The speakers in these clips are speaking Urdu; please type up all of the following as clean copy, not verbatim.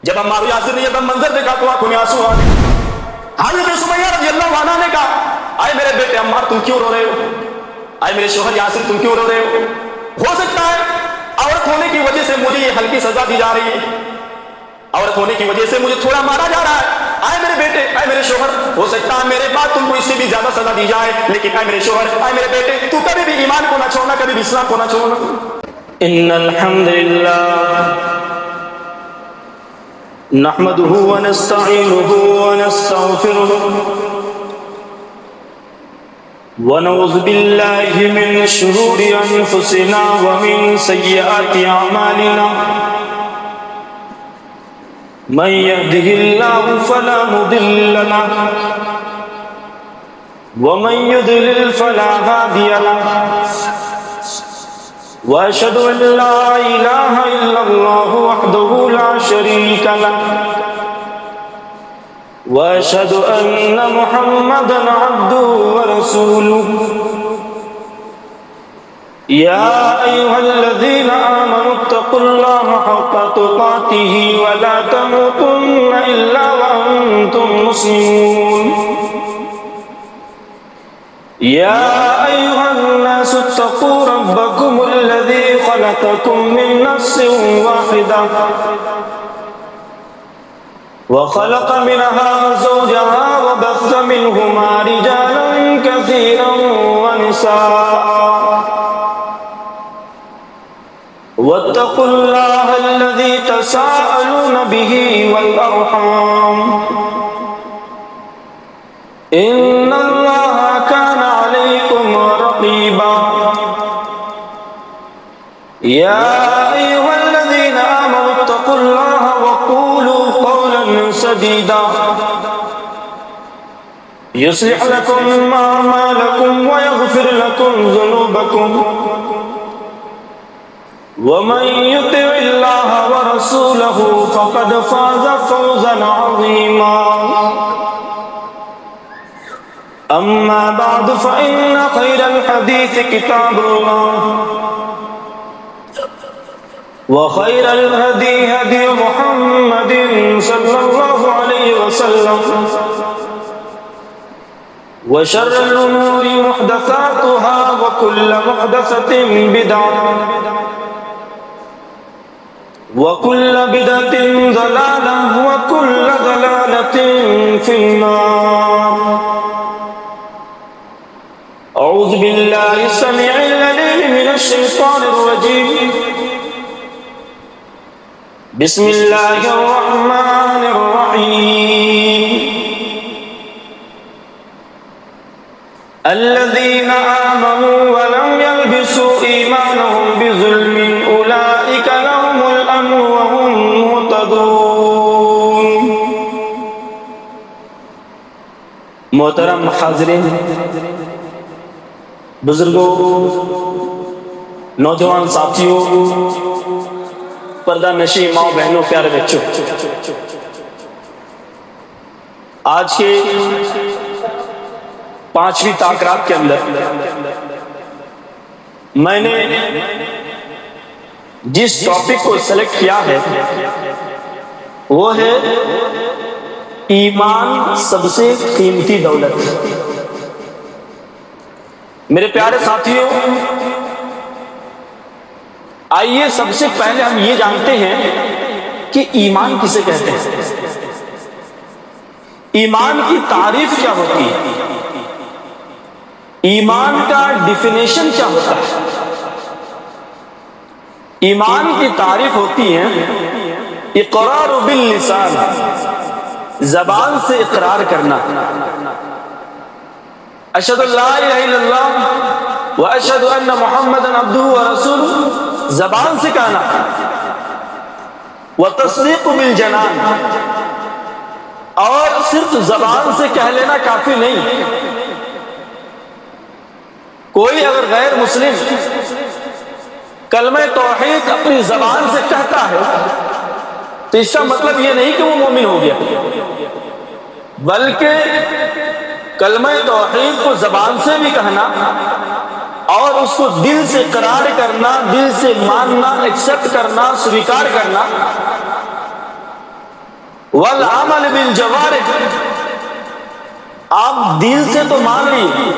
جب عمار یاسر نے یہ منظر دیکھا تو آنکھوں میں آنسو آ گئے. حضرت سمیہ رضی اللہ عنہ نے کہا آئے میرے بیٹے عمار تم کیوں رو رہے ہو؟ آئے میرے شوہر یاسر تم کیوں رو رہے ہو سکتا ہے عورت ہونے کی وجہ سے مجھے یہ ہلکی سزا دی جا رہی ہے, عورت ہونے کی وجہ سے مجھے تھوڑا مارا جا رہا ہے. آئے میرے بیٹے, آئے میرے شوہر, ہو سکتا ہے میرے بعد تم کو اس سے بھی زیادہ سزا دی جائے, لیکن آئے میرے شوہر, آئے میرے بیٹے, تو کبھی بھی ایمان کو نہ چھوڑنا, کبھی بھی اسلام کو نہ چھوڑنا. ان الحمد للہ نحمده ونستعینه ونستغفره ونعوذ بالله من شرور انفسنا ومن سیئات اعمالنا من يهده الله فلا مضل له ومن يضلل فلا هادي له واشهد ان لا اله الا الله وحده لا شريك له واشهد ان محمدا عبده ورسوله يا ايها الذين امنوا اتقوا الله حق تقاته ولا تموتن الا وانتم مسلمون يا ايها الناس اتقوا ربكم الذي خلقكم من نفس واحده وخلق منها زوجها وبث منهما رجالا كثيرا ونساء واتقوا الله الذي تساءلون به والأرحام إن الله كان عليكم رقيبا يا أيها الذين آمنوا اتقوا الله وقولوا قولا سديدا يصلح لكم أعمالكم ويغفر لكم ذنوبكم ومن يطع الله ورسوله فقد فاز فوزا عظيما أما بعد فإن خير الحديث كتاب الله وخير الهدي هدي محمد صلى الله عليه وسلم وشر الأمور محدثاتها وكل محدثة بدعة وكل بدعة ضلالة وكل ضلالة في النار. أعوذ بالله السميع العليم من الشيطان الرجيم. بسم الله الرحمن الرحيم. الذين آمنوا ولم يلبسوا إيمانهم بظلم أولئك لهم الأمن وهم مهتدون. محترم حاضرین, بزرگوں, نوجوان ساتھیوں, پردہ نشی ماں بہنوں, پیارے بچوں, آج کے 5ویں تقریب کے اندر میں نے جس ٹاپک کو سلیکٹ کیا ہے وہ ہے ایمان سب سے قیمتی دولت. میرے پیارے ساتھیوں, آئیے سب سے پہلے ہم یہ جانتے ہیں کہ ایمان کسے کہتے ہیں, ایمان کی تعریف کیا ہوتی ہے, ایمان کا ڈیفینیشن کیا ہوتا ہے. ایمان کی تعریف ہوتی ہے اقرار باللسان, زبان سے اقرار کرنا, اشہد ان لا الہ الا اللہ واشہد ان محمدا عبدہ ورسولہ, زبان سے کہنا, وتصدیق بالجنان, اور صرف زبان سے کہہ لینا کافی نہیں. کوئی اگر غیر مسلم کلمہ توحید اپنی زبان سے کہتا ہے تو اس کا مطلب یہ نہیں کہ وہ مومن ہو گیا, بلکہ کلمہ توحید کو زبان سے بھی کہنا اور اس کو دل سے اقرار کرنا, دل سے ماننا, ایکسپٹ کرنا, سویکار کرنا, والعمل بالجوارح، آپ دل سے تو مان لیے،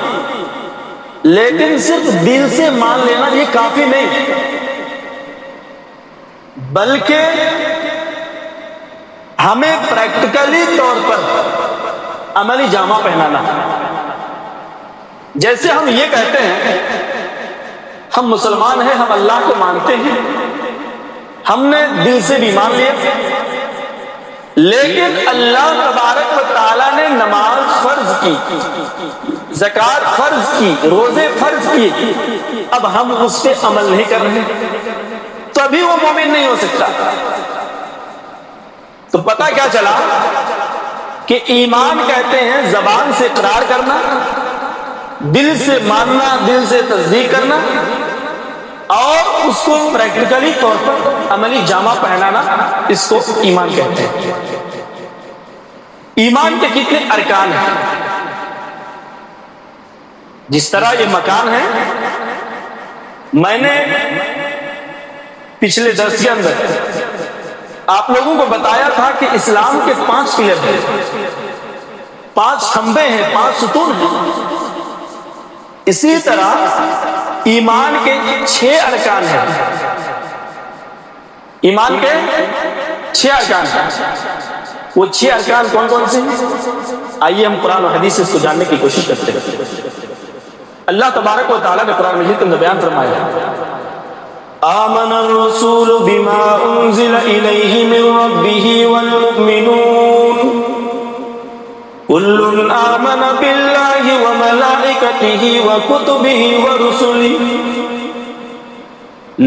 لیکن صرف دل سے مان لینا یہ کافی نہیں، بلکہ ہمیں پریکٹیکلی طور پر عملی جامہ پہنانا۔ جیسے ہم یہ کہتے ہیں ہم مسلمان ہیں، ہم اللہ کو مانتے ہیں، ہم نے دل سے بھی مان لیا، لیکن اللہ تبارک و تعالیٰ نے نماز فرض کی، زکوٰۃ فرض کی، روزے فرض کیے، اب ہم اس پہ عمل نہیں کر رہے تو ابھی وہ مومن نہیں ہو سکتا۔ تو پتہ کیا چلا کہ ایمان کہتے ہیں زبان سے اقرار کرنا، دل سے ماننا، دل سے تصدیق کرنا، اور اس کو پریکٹیکلی طور پر عملی جامہ پہنانا، اس کو ایمان کہتے ہیں۔ ایمان کے کتنے ارکان ہیں؟ جس طرح یہ مکان ہے، میں نے پچھلے درس کے اندر آپ لوگوں کو بتایا تھا کہ اسلام کے 5 پلر ہیں، 5 کھمبے ہیں، 5 ستون ہیں۔ اسی طرح ایمان کے 6 ارکان ہیں، ایمان کے 6 ارکان ہیں۔ وہ 6 ارکان کون کون سے ہیں؟ آئیے ہم قرآن و حدیث سے اس کو جاننے کی کوشش کرتے ہیں۔ اللہ تبارک و تعالیٰ نے قرآن مجید کے اندر بیان فرمایا، آمن الرسول بما انزل الیہ من ربہ والمؤمنون کل آمن باللہ وملائکتہ وکتبہ ورسلہ۔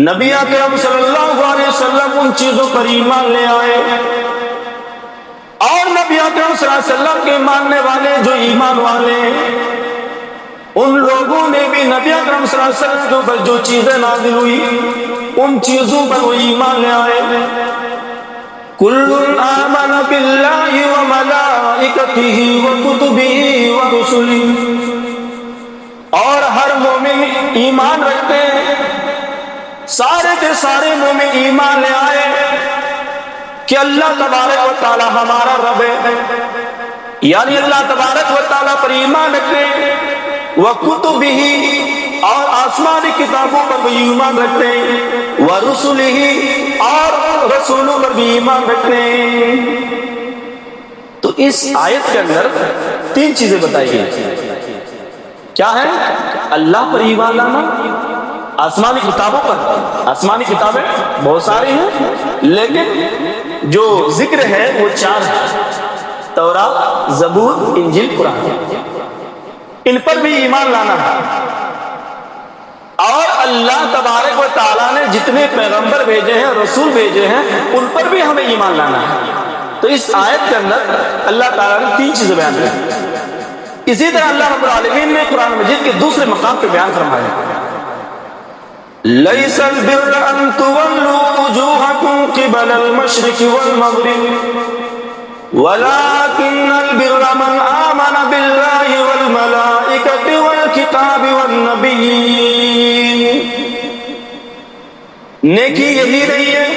نبی اکرم صلی اللہ علیہ وسلم ان چیزوں پر ایمان لے آئے، اور نبی اکرم صلی اللہ علیہ وسلم کے ماننے والے جو ایمان والے، ان لوگوں نے بھی نبی اکرم صلی اللہ علیہ وسلم کے اوپر جو چیزیں نازل ہوئی ان چیزوں پر وہ ایمان لے آئے۔ کل آمن باللہ وملائکتہ وکتبہ ورسلہ، اور ہر مومن ایمان رکھتے ہیں، سارے کے سارے مومن ایمان لے آئے کہ اللہ تبارک و تعالی ہمارا رب ہے، یعنی اللہ تبارک و تعالی پر ایمان رکھتے ہیں، وَكُتُبِهِ، اور آسمانی کتابوں پر بھی ایمان رکھتے ہیں، وَرُسُلِهِ، اور رسولوں پر بھی ایمان رکھتے ہیں۔ تو اس آیت کے اندر 3 چیزیں بتائی گئی، کیا ہے؟ اللہ پر ایمان لانا، آسمانی کتابوں پر، آسمانی کتابیں بہت ساری ہیں لیکن جو ذکر ہے وہ 4 ہیں، تورات، زبور، انجیل، قرآن، ان پر بھی ایمان لانا ہے۔ اور اللہ تبارک و تعالیٰ نے جتنے پیغمبر بھیجے ہیں، رسول بھیجے ہیں، ان پر بھی ہمیں ایمان لانا ہے۔ تو اس آیت کے اندر اللہ تعالیٰ نے 3 چیزیں بیان کی۔ اسی طرح اللہ رب العالمین نے قرآن مجید کے دوسرے مقام پہ بیان فرمایا، لَيْسَ الْبِرَّ أَن تُوَلُّوا وُجُوهَكُمْ قِبَلَ الْمَشْرِقِ وَالْمَغْرِبِ وَلَكِنَّ الْبِرَّ مَنْ آمَنَ بِاللَّهِ وَالْمَلَائِكَةِ وَالْكِتَابِ وَالنَّبِيِّينَ۔ نیکی یہی نہیں ہے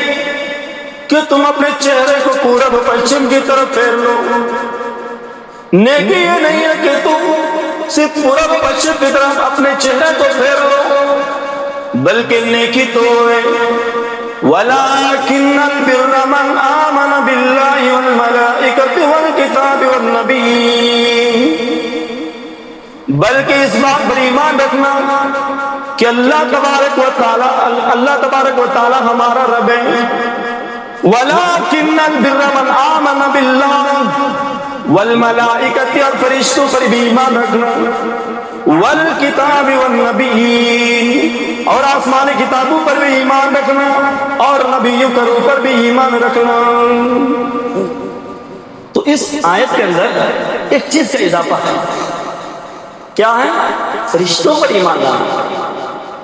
کہ تم اپنے چہرے کو پورب پچھم کی طرف پھیر لو، نیکی یہ نہیں ہے کہ تم صرف پورب پچھم کی طرف اپنے چہرے کو پھیر لو، بلکہ نیکی تو ہے وَلَكِنَّ الْبِرَّ مَنْ آمَنَ بِاللَّهِ وَالْمَلَائِكَةِ وَالْكِتَابِ وَالنَّبِيِّينَ، بلکہ اس بات پر ایمان رکھنا کہ اللہ تبارک و تعالی ہمارا رب ہے۔ وَلَكِنَّ الْبِرَّ مَنْ آمَنَ بِاللَّهِ وَالْمَلَائِكَةِ، اور فرشتوں پر بھی ایمان رکھنا، وَالْكِتَابِ وَالنَّبِيِّينَ، اور آسمانی کتابوں پر بھی ایمان رکھنا، اور نبیوں کے اوپر بھی ایمان رکھنا۔ تو اس آیت کے اندر ایک چیز کا اضافہ ہے، کیا ہے؟ فرشتوں پر ایمان لانا۔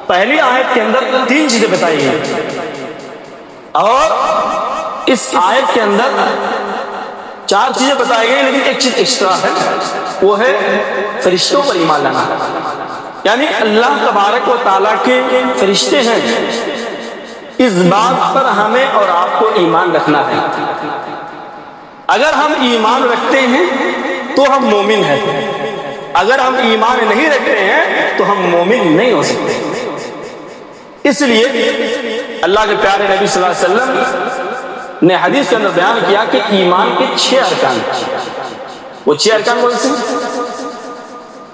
پہلی آیت کے اندر 3 چیزیں بتائی گئی، اور اس آیت کے اندر 4 چیزیں بتائی گئی، لیکن ایک چیز ایکسٹرا ہے، وہ ہے فرشتوں پر ایمان لانا۔ یعنی اللہ تبارک و تعالیٰ کے فرشتے ہیں، اس بات پر ہمیں اور آپ کو ایمان رکھنا ہے۔ اگر ہم ایمان رکھتے ہیں تو ہم مومن ہیں، اگر ہم ایمان نہیں رکھتے ہیں تو ہم مومن نہیں ہو سکتے۔ اس لیے اللہ کے پیارے نبی صلی اللہ علیہ وسلم نے حدیث کے اندر بیان کیا کہ ایمان کے 6 ارکان، وہ 6 ارکان کون سے؟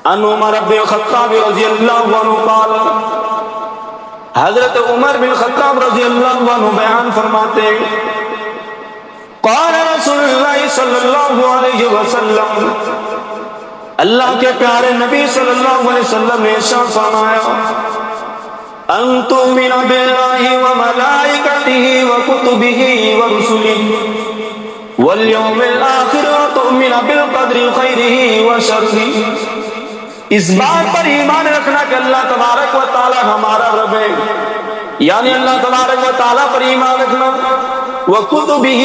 ان عمر بن الخطاب رضی اللہ عنہ قال، حضرت عمر بن الخطاب رضی اللہ عنہ بیان فرماتے ہیں، قال رسول اللہ صلی اللہ علیہ وسلم، اللہ کے پیارے نبی صلی اللہ علیہ وسلم نے ارشاد فرمایا، ان تؤمن باللہ وملائکتہ وکتبہ ورسلہ والیوم الآخر وتؤمن بالقدر خیرہ وشرہ، اس بات پر ایمان رکھنا کہ اللہ تبارک و تعالی ہمارا رب ہے، یعنی اللہ تبارک و تعالی پر ایمان رکھنا، وکتبہ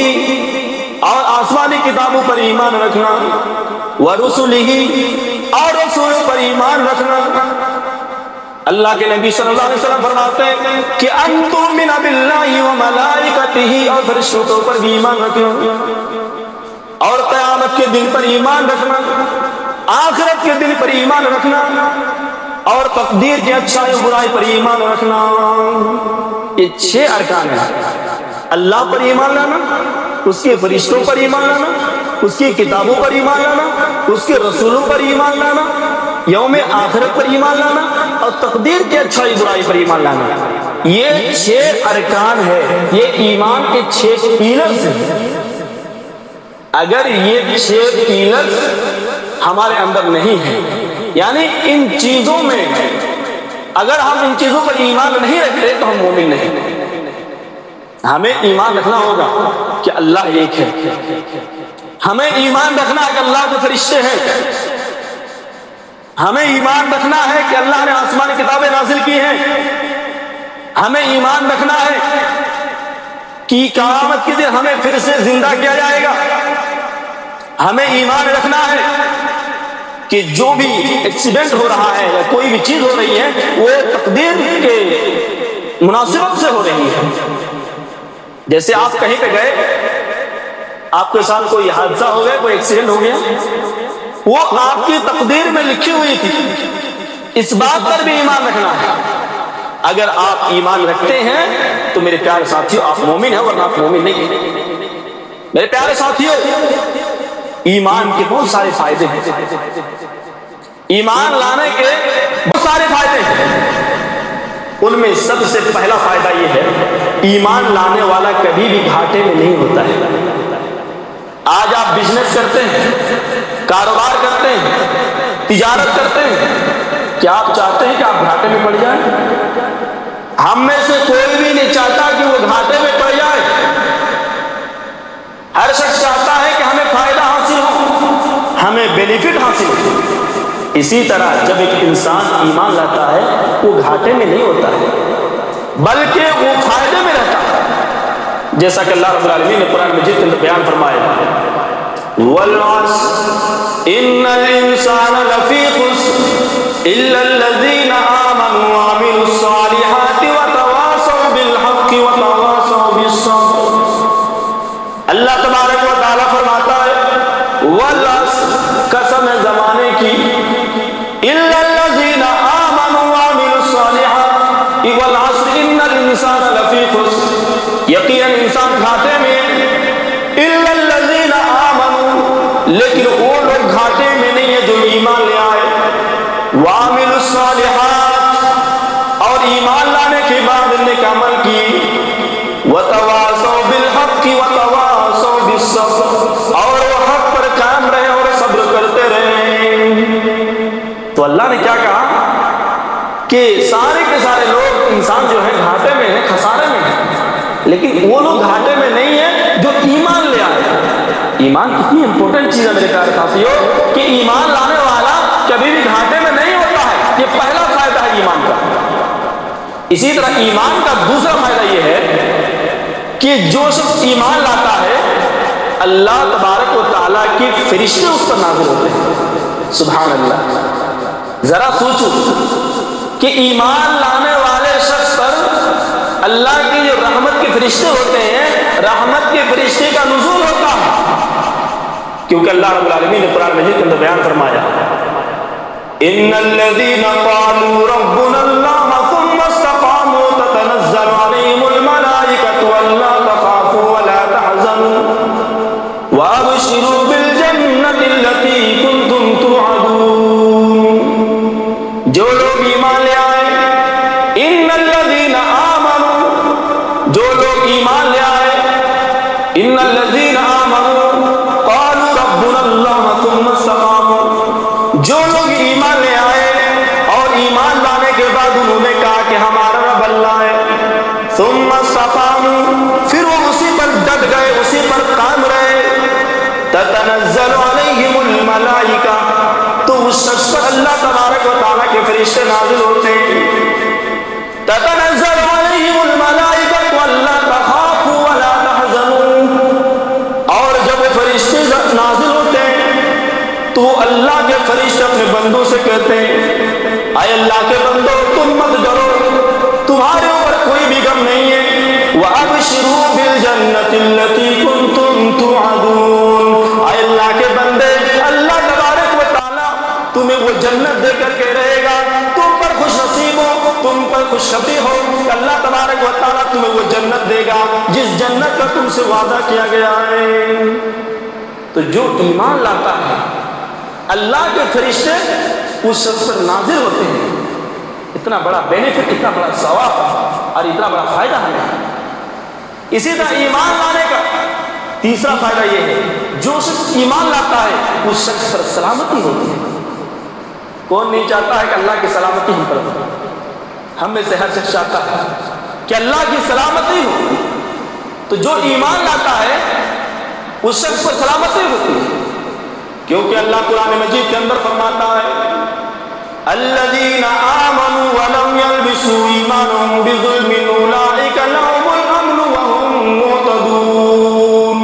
اور آسمانی کتابوں پر ایمان رکھنا، ورسلہ اور رسولوں پر ایمان رکھنا۔ اللہ کے نبی صلی اللہ علیہ وسلم فرماتے ہیں کہ ان تؤمن باللہ وملائکتہ، اور فرشتوں پر بھی ایمان رکھنا، اور قیامت کے دن پر ایمان رکھنا، آخرت کے دن پر ایمان رکھنا، اور تقدیر کی اچھائی برائی پر ایمان رکھنا۔ یہ 6 ارکان ہیں، اللہ پر ایمان لانا، اس کے فرشتوں پر ایمان لانا، اس کی کتابوں پر ایمان لانا، اس کے رسولوں پر ایمان لانا، یوم آخرت پر ایمان لانا، اور تقدیر کی اچھائی برائی پر ایمان لانا۔ یہ 6 ارکان ہے، یہ ایمان کے 6 پیلرز ہیں۔ اگر یہ 6 پیلرز ہمارے اندر نہیں ہیں، یعنی ان چیزوں میں اگر ہم ان چیزوں پر ایمان نہیں رکھتے تو ہم مومن نہیں۔ ہمیں ایمان رکھنا ہوگا کہ اللہ ایک ہے، ہمیں ایمان رکھنا ہے کہ اللہ کے فرشتے ہیں، ہمیں ایمان رکھنا ہے کہ اللہ نے آسمانی کتابیں نازل کی ہیں، ہمیں ایمان رکھنا ہے کہ قیامت کے دن ہمیں پھر سے زندہ کیا جائے گا، ہمیں ایمان رکھنا ہے کہ جو بھی ایکسیڈنٹ ہو رہا ہے یا کوئی بھی چیز ہو رہی ہے وہ تقدیر کے مناسبت سے ہو رہی ہے۔ جیسے آپ کہیں پہ گئے، آپ کے ساتھ کوئی حادثہ ہو گیا، کوئی ایکسیڈنٹ ہو گیا، وہ آپ کی تقدیر میں لکھی ہوئی تھی، اس بات پر بھی ایمان رکھنا ہے۔ اگر آپ ایمان رکھتے ہیں تو میرے پیارے ساتھیوں آپ مومن ہیں، ورنہ آپ مومن نہیں ہیں۔ میرے پیارے ساتھیوں، ایمان کے بہت سارے فائدے ہیں، ایمان لانے کے بہت سارے فائدے ہیں۔ ان میں سب سے پہلا فائدہ یہ ہے، ایمان لانے والا کبھی بھی گھاٹے میں نہیں ہوتا ہے۔ آج آپ بزنس کرتے ہیں، کاروبار کرتے ہیں، تجارت کرتے ہیں، کیا آپ چاہتے ہیں کہ آپ گھاٹے میں پڑ جائیں؟ ہم میں سے کوئی بھی نہیں چاہتا کہ وہ گھاٹے میں پڑ جائے۔ ہر شخص چاہتا ہے کہ ہمیں فائدہ حاصل ہو، ہمیں بینیفٹ حاصل ہو۔ اسی طرح جب ایک انسان ایمان لاتا ہے وہ گھاٹے میں نہیں ہوتا ہے، بلکہ وہ فائدے میں رہتا ہے، جیسا کہ اللہ رب العالمین نے قرآن مجید کے اندر بیان فرمایا، وَالْعَصْرِ إِنَّ الْإِنسَانَ لَفِي خُسْرٍ إِلَّا الَّذِينَ آمَنُوا وَعَمِلُوا الصَّالِحَاتِ وَتَوَاصَوْا بِالْحَقِّ وَتَوَاصَوْا بِالصَّبْرِ۔ اللہ تبارک و تعالیٰ فرماتا ہے، وَالْعَصْرِ، قسم ہے زمانے کی، إِلَّا الَّذِينَ آمَنُوا وَعَمِلُوا الصَّالِحَاتِ، وَالْعَصْرِ إِنَّ الْإِنسَانَ لَفِي خُسْرٍ، یقیناً انسان گھاٹے میں، إِلَّا الَّذِينَ آمَنُوا، لیکن وہ لوگ گھاٹے میں نہیں ہیں جو ایمان لے آئے، وَعَمِلُوا الصَّالِحَاتِ، اور ایمان لانے کے بعد نیک عمل کی، وَتَوَاصَوْا بِالْحَقِّ وَتَوَاصَوْا بِالصَّبْرِ، اور وہ حق پر قائم رہے اور صبر کرتے رہے۔ تو اللہ نے کیا کہا کہ سارے کے سارے لوگ، انسان جو ہے گھاٹے میں ہیں، خسارے میں ہیں، لیکن وہ لوگ گھاٹے میں نہیں ہیں جو ایمان لے آئے۔ ایمان کتنی امپورٹنٹ چیز ہے میرے پیارے ساتھیوں، کہ ایمان لانے والا کبھی بھی گھاٹے میں نہیں ہوتا ہے۔ یہ پہلا فائدہ ہے ایمان کا۔ اسی طرح ایمان کا دوسرا فائدہ یہ ہے کہ جو شخص ایمان لاتا ہے، اللہ تبارک و تعالیٰ کے فرشتے اس پر نازل ہوتے ہیں۔ سبحان اللہ، ذرا سوچو کہ ایمان لانے والے شخص پر اللہ کی جو رحمت کے فرشتے ہوتے ہیں، رحمت کے فرشتے کا نزول ہوتا ہے۔ کیونکہ اللہ رب العالمین نے قرآن مجید کے اندر بیان فرمایا ان الذين قالوا ربنا الله ثم استقاموا تتنزل عليهم الملائكة الا تخافوا ولا تحزنوا وابشروا بالجنة التي كنتم توعدون. جو لوگ ایمان لے آئے ان الذين آمنوا، جو لوگ ایمان لے آئے ان الذين آمنوا قالوا ربنا الله ثم استقاموا، جو لوگ ایمان لے آئے اور ایمان لانے کے بعد انہوں نے کہا کہ ہمارا رب اللہ ہے، ثم استقاموا، پھر وہ اسی پر ڈٹ گئے، اسی پر قائم رہے، تتنزل علیہم الملائکہ، تو اس شخص پر اللہ تبارک و تعالیٰ کے فرشتے نازل ہوتے ہیں. تتنزل علیہم الملائکہ الا تخافوا ولا تحزنوا، اور جب وہ فرشتے نازل ہوتے ہیں تو اللہ کے فرشتے اپنے بندوں سے کہتے ہیں اے اللہ کے بندو تم مت ڈرو، تمہارے اوپر کوئی بھی غم نہیں ہے. وَأَبْشِرُوا بِالْجَنَّةِ الَّتِي كُنْتُمْ تُوعَدُونَ، اے اللہ کے بندے اللہ تبارک و تعالیٰ تمہیں وہ جنت دے کر کے رہے گا، تم پر خوش نصیب ہو، تم پر خوش خبری ہو، اللہ تبارک و تعالیٰ تمہیں وہ جنت دے گا جس جنت کا تم سے وعدہ کیا گیا ہے. تو جو ایمان لاتا ہے اللہ کے فرشتے اس شخص پر نازل ہوتے ہیں. اتنا بڑا بینیفٹ، اتنا بڑا ثواب اور اتنا بڑا فائدہ ہمیں. اسی طرح ایمان لانے کا تیسرا فائدہ یہ ہے جو شخص ایمان لاتا ہے اس شخص پر سلامتی ہوتی ہے. کون نہیں چاہتا ہے کہ اللہ کی سلامتی ہم پر ہو؟ ہم میں سے ہر شخص چاہتا ہے کہ اللہ کی سلامتی ہو. تو جو ایمان لاتا ہے اس شخص پر سلامتی ہوتی ہے، کیونکہ اللہ قرآن مجید کے اندر فرماتا ہے الذین آمنوا ولم یلبسوا ایمانهم بظلم اولئک لهم الامن وهم مہتدون.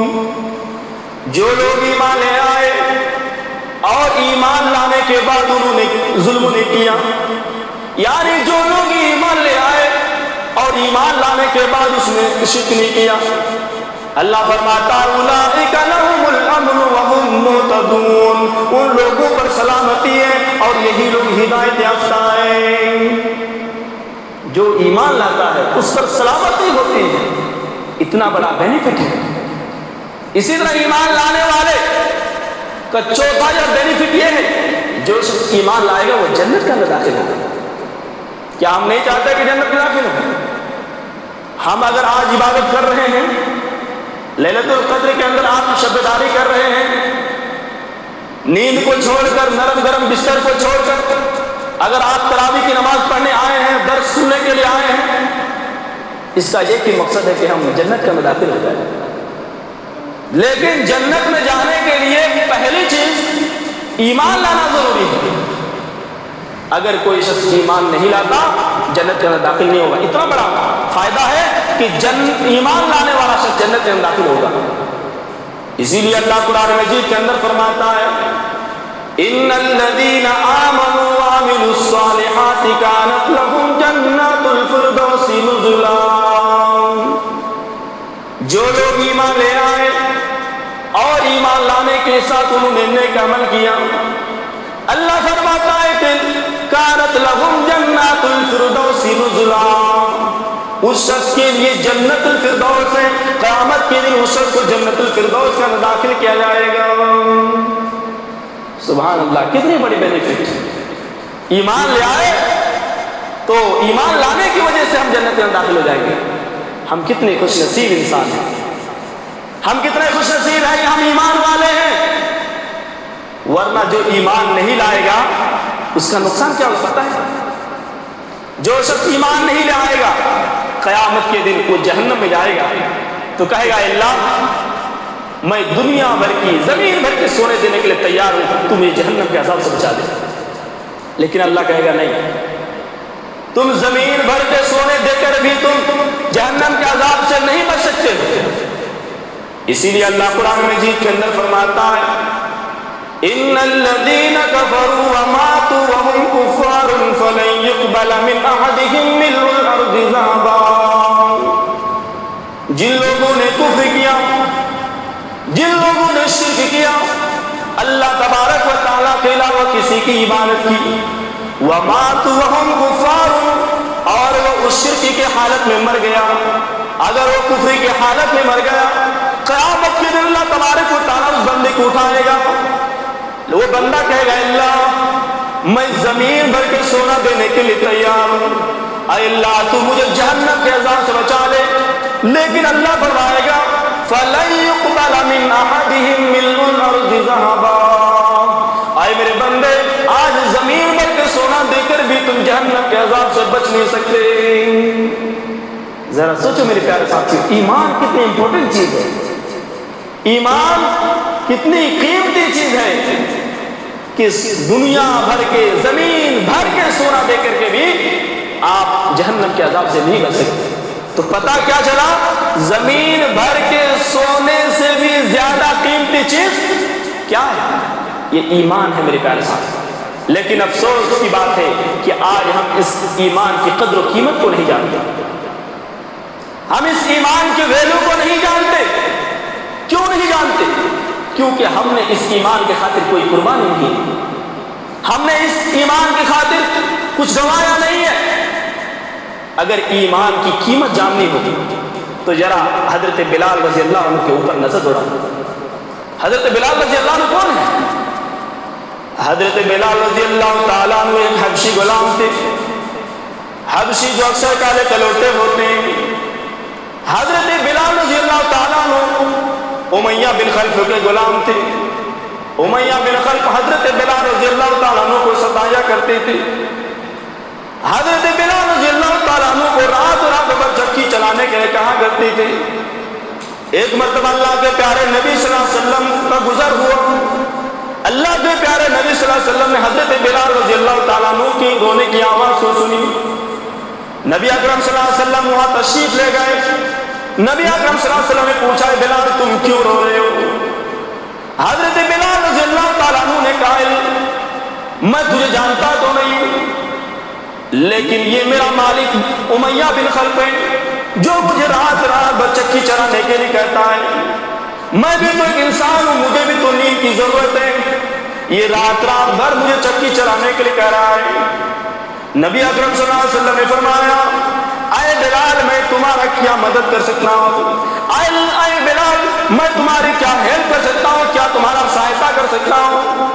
جو لوگ ایمان لے آئے اور ایمان لانے کے بعد انہوں نے ظلم نہیں کیا، یعنی جو لوگ ایمان لے آئے اور ایمان لانے کے بعد اس نے شرک نہیں کیا، اللہ فرماتا ہے اولئک لهم الامن وهم مہتدون، ان لوگوں پر سلامتی ہے اور یہی لوگ ہدایت یافتہ ہیں. جو ایمان لاتا ہے اس پر سلامتی ہوتی ہے، اتنا بڑا بینیفٹ ہے. اسی طرح ایمان لانے والے کا چوتھا یا بینیفٹ یہ ہے جو شخص ایمان لائے گا وہ جنت کا داخل ہوگا. کیا ہم نہیں چاہتے کہ جنت میں داخل ہو؟ ہم اگر آج عبادت کر رہے ہیں، لیلۃ القدر کے اندر آپ شب داری کر رہے ہیں، نیند کو چھوڑ کر، نرم گرم بستر کو چھوڑ کر اگر آپ تراویح کی نماز پڑھنے آئے ہیں، درس سننے کے لیے آئے ہیں، اس کا ایک ہی مقصد ہے کہ ہم جنت کے اندر داخل ہو جائیں. لیکن جنت میں جانے کے لیے پہلی چیز ایمان لانا ضروری ہے. اگر کوئی شخص ایمان نہیں لاتا جنت کے اندر داخل نہیں ہوگا. اتنا بڑا فائدہ ہے کہ ایمان لانے والا شخص جنت کے اندر داخل ہوگا. اسی لیے اللہ قرآن مجید کے اندر فرماتا ہے ان الذین آمنوا وعملوا الصالحات كانت لهم جنات الفردوس نزلا. جو لوگ ایمان لے آئے اور ایمان لانے کے ساتھ انہوں نے نیک عمل کیا، اللہ فرماتا ہے کہ كانت لهم جنات الفردوس نزلا، اس شخص کے لیے جنت الفردوس ہے. قیامت کے دن اس شخص کو جنت الفردوس کا داخل کیا جائے گا. سبحان اللہ، کتنی بڑی بینیفٹ. ایمان لے آئے تو ایمان لانے کی وجہ سے ہم جنت میں داخل ہو جائیں گے. ہم کتنے خوش نصیب انسان ہیں، ہم کتنے خوش نصیب ہیں کہ ہم ایمان والے ہیں. ورنہ جو ایمان نہیں لائے گا اس کا نقصان کیا ہو سکتا ہے؟ جو شخص ایمان نہیں لائے گا قیامت کے دن وہ جہنم میں جائے گا تو کہے گا اللہ میں دنیا بھر کی زمین بھر کے سونے دینے کے لیے تیار ہوں، تم یہ جہنم کے عذاب سے بچا دے. لیکن اللہ کہے گا نہیں، تم زمین بھر کے سونے دے کر بھی تم جہنم کے عذاب سے نہیں بچ سکتے. اسی لیے اللہ قرآن مجید کے اندر فرماتا ہے ان الذين كفروا وماتوا وهم كفار فلن يقبل من احدهم ملء الارض ذهبا. جن لوگوں نے کفر کیا، جن لوگوں نے شرک کیا، اللہ تبارک و تعالیٰ کے علاوہ کسی کی عبادت کی، وَمَاتُوا وَهُمْ كُفَّارٌ، اور وہ اس شرک کی حالت میں مر گیا، اگر وہ کفر کی حالت میں مر گیا، قیامت کے دن اللہ تبارک و تعالیٰ اس بندے کو اٹھائے گا، وہ بندہ کہے گا اللہ میں زمین بھر کے سونا دینے کے لیے تیار ہوں، اے اللہ تو مجھے جہنم کے عذاب سے بچا لے، لیکن اللہ فرمائے گا فَلَن يُقْبَلَ مِنْ أَحَدِهِمْ مِلْءُ الْأَرْضِ ذَهَبًا، اے میرے بندے آج زمین بھر کے سونا دے کر بھی تم جہنم کے عذاب سے بچ نہیں سکتے۔ ذرا سوچو میرے پیارے ساتھی، ایمان کتنی امپورٹنٹ چیز ہے، ایمان کتنی قیمتی چیز ہے کہ دنیا بھر کے زمین بھر کے سونا دے کر کے بھی آپ جہنم کے عذاب سے نہیں بچ سکتے۔ تو پتہ کیا چلا، زمین بھر کے سونے سے بھی زیادہ قیمتی چیز کیا ہے؟ یہ ایمان ہے میرے پیارے ساتھ۔ لیکن افسوس کی بات ہے کہ آج ہم اس ایمان کی قدر و قیمت کو نہیں جانتے، ہم اس ایمان کے ویلیو کو نہیں جانتے۔ کیوں نہیں جانتے؟ کیونکہ ہم نے اس ایمان کے خاطر کوئی قربانی نہیں کی، ہم نے اس ایمان کی خاطر کچھ گنوایا نہیں ہے۔ اگر ایمان کی قیمت جاننی ہوگی تو ذرا حضرت بلال رضی اللہ عنہ کے اوپر نظر دوڑا۔ حضرت بلال رضی اللہ عنہ کون ہے؟ حضرت بلال رضی اللہ تعالیٰ عنہ ایک حبشی غلام تھے، حبشی جو اکثر کالے کلوٹے ہوتے ہیں۔ حضرت بلال رضی اللہ تعالیٰ عنہ امیہ بن خلف کے غلام تھے۔ امیہ بن خلف حضرت بلال رضی اللہ تعالیٰ عنہ کو ستایا کرتے تھے۔ حضرت بلال رضی اللہ تعالیٰ عنہ کو رات بھر چکی چلانے کے لیے کہا کرتے تھے۔ ایک مرتبہ اللہ کے پیارے نبی صلی اللہ علیہ وسلم کا گزر ہوا، اللہ کے پیارے نبی صلی اللہ علیہ وسلم نے حضرت بلال رضی اللہ تعالیٰ عنہ کی رونے کی آواز کو سنی۔ نبی اکرم صلی اللہ علیہ وسلم وہاں تشریف لے گئے۔ نبی اکرم صلی اللہ علیہ وسلم نے پوچھا بلال تم کیوں رو رہے ہو؟ حضرت بلال رضی اللہ تعالیٰ عنہ نے کہا میں تجھے جانتا تو نہیں، لیکن یہ میرا مالک امیہ بن خلف ہے جو مجھے رات بھر چکی چلانے کے لیے کہتا ہے۔ میں بھی تو ایک انسان ہوں، مجھے بھی تو نیند کی ضرورت ہے، یہ رات بھر مجھے چکی چلانے کے لیے کہہ رہا ہے۔ نبی اکرم صلی اللہ علیہ وسلم نے فرمایا اے بلال میں تمہارا کیا مدد کر سکتا ہوں؟ اے بلال میں تمہاری کیا ہیلپ کر سکتا ہوں، کیا تمہارا سہایتا کر سکتا ہوں؟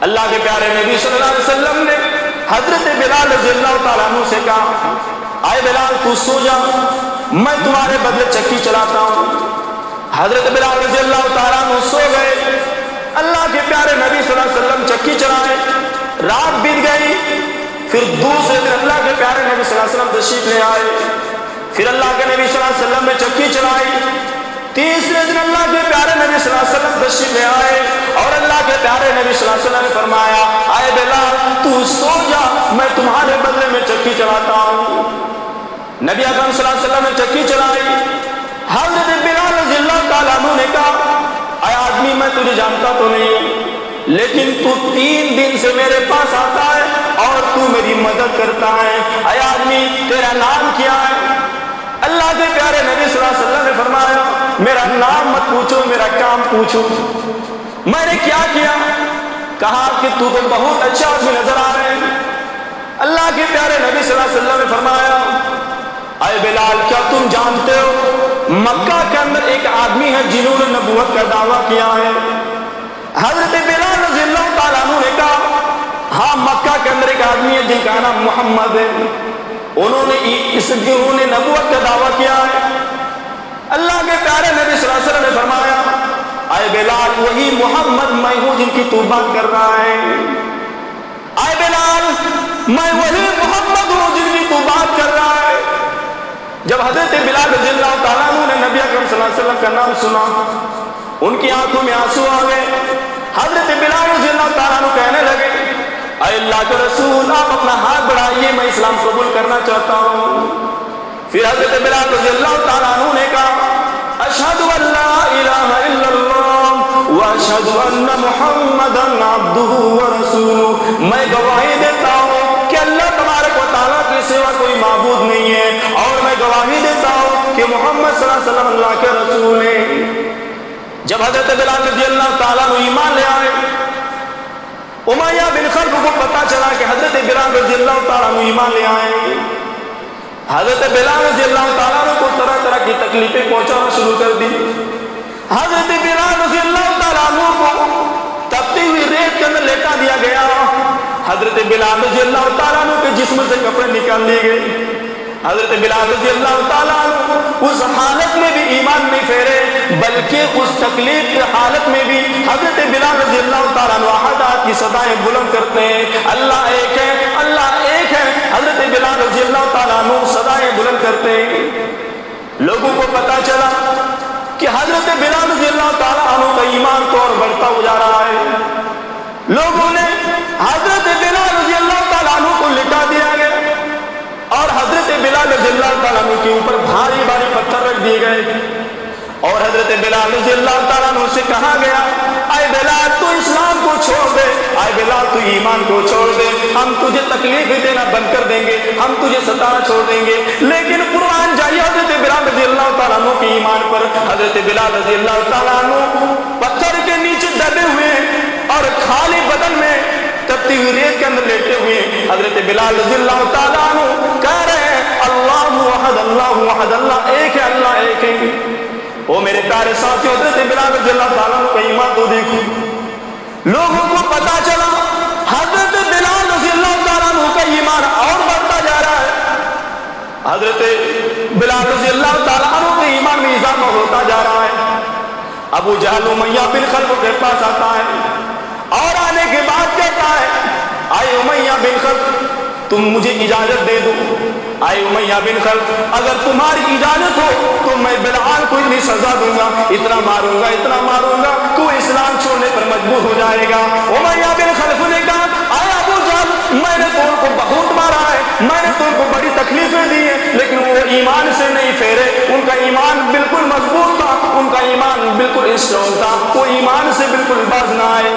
اللہ کے پیارے نبی صلی اللہ علیہ وسلم نے حضرت بلال رضی اللہ تعالیٰ عنہ سے کہا اے بلال تو سو جا، میں تمہارے بدلے چکی چلاتا ہوں۔ حضرت بلال رضی اللہ تعالیٰ عنہ سو گئے۔ اللہ کے پیارے نبی صلی اللہ علیہ وسلم چکی چلائے، رات بیت گئی۔ پھر دوسرے دن اللہ کے پیارے نبی صلی اللہ علیہ وسلم تشریف لے آئے، پھر اللہ کے نبی صلی اللہ علیہ وسلم نے چکی چلائی۔ تیسرے دن اللہ کے پیارے نبی صلی اللہ علیہ وسلم تشریف لے آئے اور اللہ کے پیارے نبی صلی اللہ علیہ وسلم نے فرمایا اے بلال تو سو جا، میں تمہارے بدلے میں چکی چلاتا ہوں۔ نبی اکرم صلی اللہ علیہ وسلم نے چکی چلائی۔ حضرت بلال رضی اللہ تعالیٰ عنہ نے کہا اے آدمی میں تجھے جانتا تو نہیں، لیکن تو 3 دن سے میرے پاس آتا ہے اور تو میری مدد کرتا ہے، اے آدمی تیرا نام کیا ہے؟ اللہ کے پیارے نبی صلی اللہ علیہ وسلم نے فرمایا میرا نام مت پوچھو، میرا کام پوچھو، میں نے کیا کیا؟ کہا کہ تو بہت اچھا آدمی نظر آ رہے ہیں۔ اللہ کے پیارے نبی صلی اللہ علیہ وسلم نے فرمایا اے بلال کیا تم جانتے ہو مکہ کے اندر ایک آدمی ہے جنہوں نے نبوت کا دعویٰ کیا ہے؟ حضرت بلال رضی اللہ تعالیٰ عنہ نے کہا ہاں مکہ کے اندر ایک آدمی ہے جن کا نام محمد ہے، انہوں نے نبوت کا دعویٰ کیا ہے۔ اللہ کے پیارے نبی صلی اللہ علیہ وسلم نے فرمایا اے بلال وہی محمد میں ہوں جن کی تو بات کر رہا ہے، اے بلال میں وہی محمد ہوں جن کی تو بات کر رہا ہے۔ جب حضرت بلال رضی اللہ تعالیٰ عنہ نے نبی اکرم صلی اللہ علیہ وسلم کا نام سنا ان کی آنکھوں میں آنسو آ گئے۔ حضرت بلال رضی اللہ تعالیٰ عنہ کہنے لگے اے اللہ کے رسول آپ اپنا ہاتھ بڑھائیے، میں اسلام قبول کرنا چاہتا ہوں۔ پھر حضرت بلال رضی اللہ تعالیٰ عنہ نے کہا اشہد ان لا الہ الا اللہ واشہد ان محمدا عبدہ ورسولہ، میں گواہی دیتا ہوں کہ اللہ تبارک و تعالیٰ کے سوا کوئی معبود نہیں ہے، اور میں گواہی دیتا ہوں کہ محمد صلی اللہ علیہ وسلم اللہ کے رسول ہیں۔ جب حضرت بلال رضی اللہ تعالیٰ عنہ ایمان لے آئے، امیہ بن خلف کو پتا چلا کہ حضرت بلال رضی اللہ تعالیٰ عنہ ایمان لے آئے، حضرت بلال رضی اللہ تعالیٰ عنہ کو طرح طرح کی تکلیفیں پہنچانا شروع کر دی۔ حضرت بلال رضی اللہ تعالیٰ عنہ کو تپتی ہوئی ریت کے اندر لیٹا دیا گیا۔ حضرت بلال رضی اللہ تعالیٰ عنہ کے جسم سے کپڑے نکال لیے گئے۔ حضرت بلال رضی اللہ تعالیٰ عنہ اس حالت میں بھی ایمان نہیں پھیرے، بلکہ اس تکلیف کی حالت میں بھی حضرت بلال رضی اللہ تعالیٰ عنہ احد کی صدائیں بلند کرتے ہیں، اللہ ایک ہے، اللہ ایک ہے۔ حضرت بلال رضی اللہ تعالیٰ عنہ صدائیں بلند کرتے ہیں۔ لوگوں کو پتا چلا کہ حضرت بلال رضی اللہ تعالیٰ عنہ کا ایمان تو اور بڑھتا ہو جا رہا ہے۔ لوگوں نے حضرت بلال رضی اللہ تعالیٰ عنہ کو لٹا دیا گیا اور حضرت بلال رضی اللہ تعالیٰ عنہ کے اوپر بھاری بھاری پتھر رکھ دیے گئے، اور حضرت بلال رضی اللہ تعالیٰ عنہ سے کہا گیا، اے بلال تو اسلام کو چھوڑ دے، اے بلال تو ایمان کو چھوڑ دے، ہم تجھے تکلیف دینا بند کر دیں گے، ہم تجھے ستانا چھوڑ دیں گے۔ لیکن قرآن جائے حضرت بلال رضی اللہ تعالیٰ عنہ کے ایمان پر، حضرت بلال رضی اللہ تعالیٰ عنہ پتھر کے نیچے دبے ہوئے اور خالی بدن میں تپتی ہوئی ریت کے اندر لیٹے ہوئے حضرت بلال رضی اللہ تعالیٰ عنہ کہہ رہے ہیں، اللہ احد، اللہ احد، اللہ ایک ہے، اللہ ایک ہے۔ وہ میرے پیارے ساتھی، حضرت بلال رضی اللہ تعالیٰ عنہ کا ایمان تو دیکھو۔ لوگوں کو پتا چلا حضرت بلال رضی اللہ تعالیٰ عنہ کا ایمان اور بڑھتا جا رہا ہے، حضرت بلال رضی اللہ تعالیٰ عنہ کے ایمان میں اضافہ ہوتا جا رہا ہے۔ ابو جہل امیہ بن خلف کے پاس آتا ہے اور آنے کے بعد کہتا ہے، آئے امیہ بن خلف تم مجھے اجازت دے دو، آئے امیہ بن خلف اگر تمہاری اجازت ہو تو میں بلال کو اتنی سزا دوں گا، اتنا ماروں گا، اتنا ماروں گا کہ وہ اسلام چھوڑنے پر مجبور ہو جائے گا۔ امیہ بن خلف نے کہا، آئے ابو جہل میں نے تم کو بہت مارا ہے، میں نے تم کو بڑی تکلیفیں دی ہیں، لیکن وہ ایمان سے نہیں پھیرے، ان کا ایمان بالکل مضبوط تھا، ان کا ایمان بالکل اسٹرانگ تھا، وہ ایمان سے بالکل باز نہ آئے۔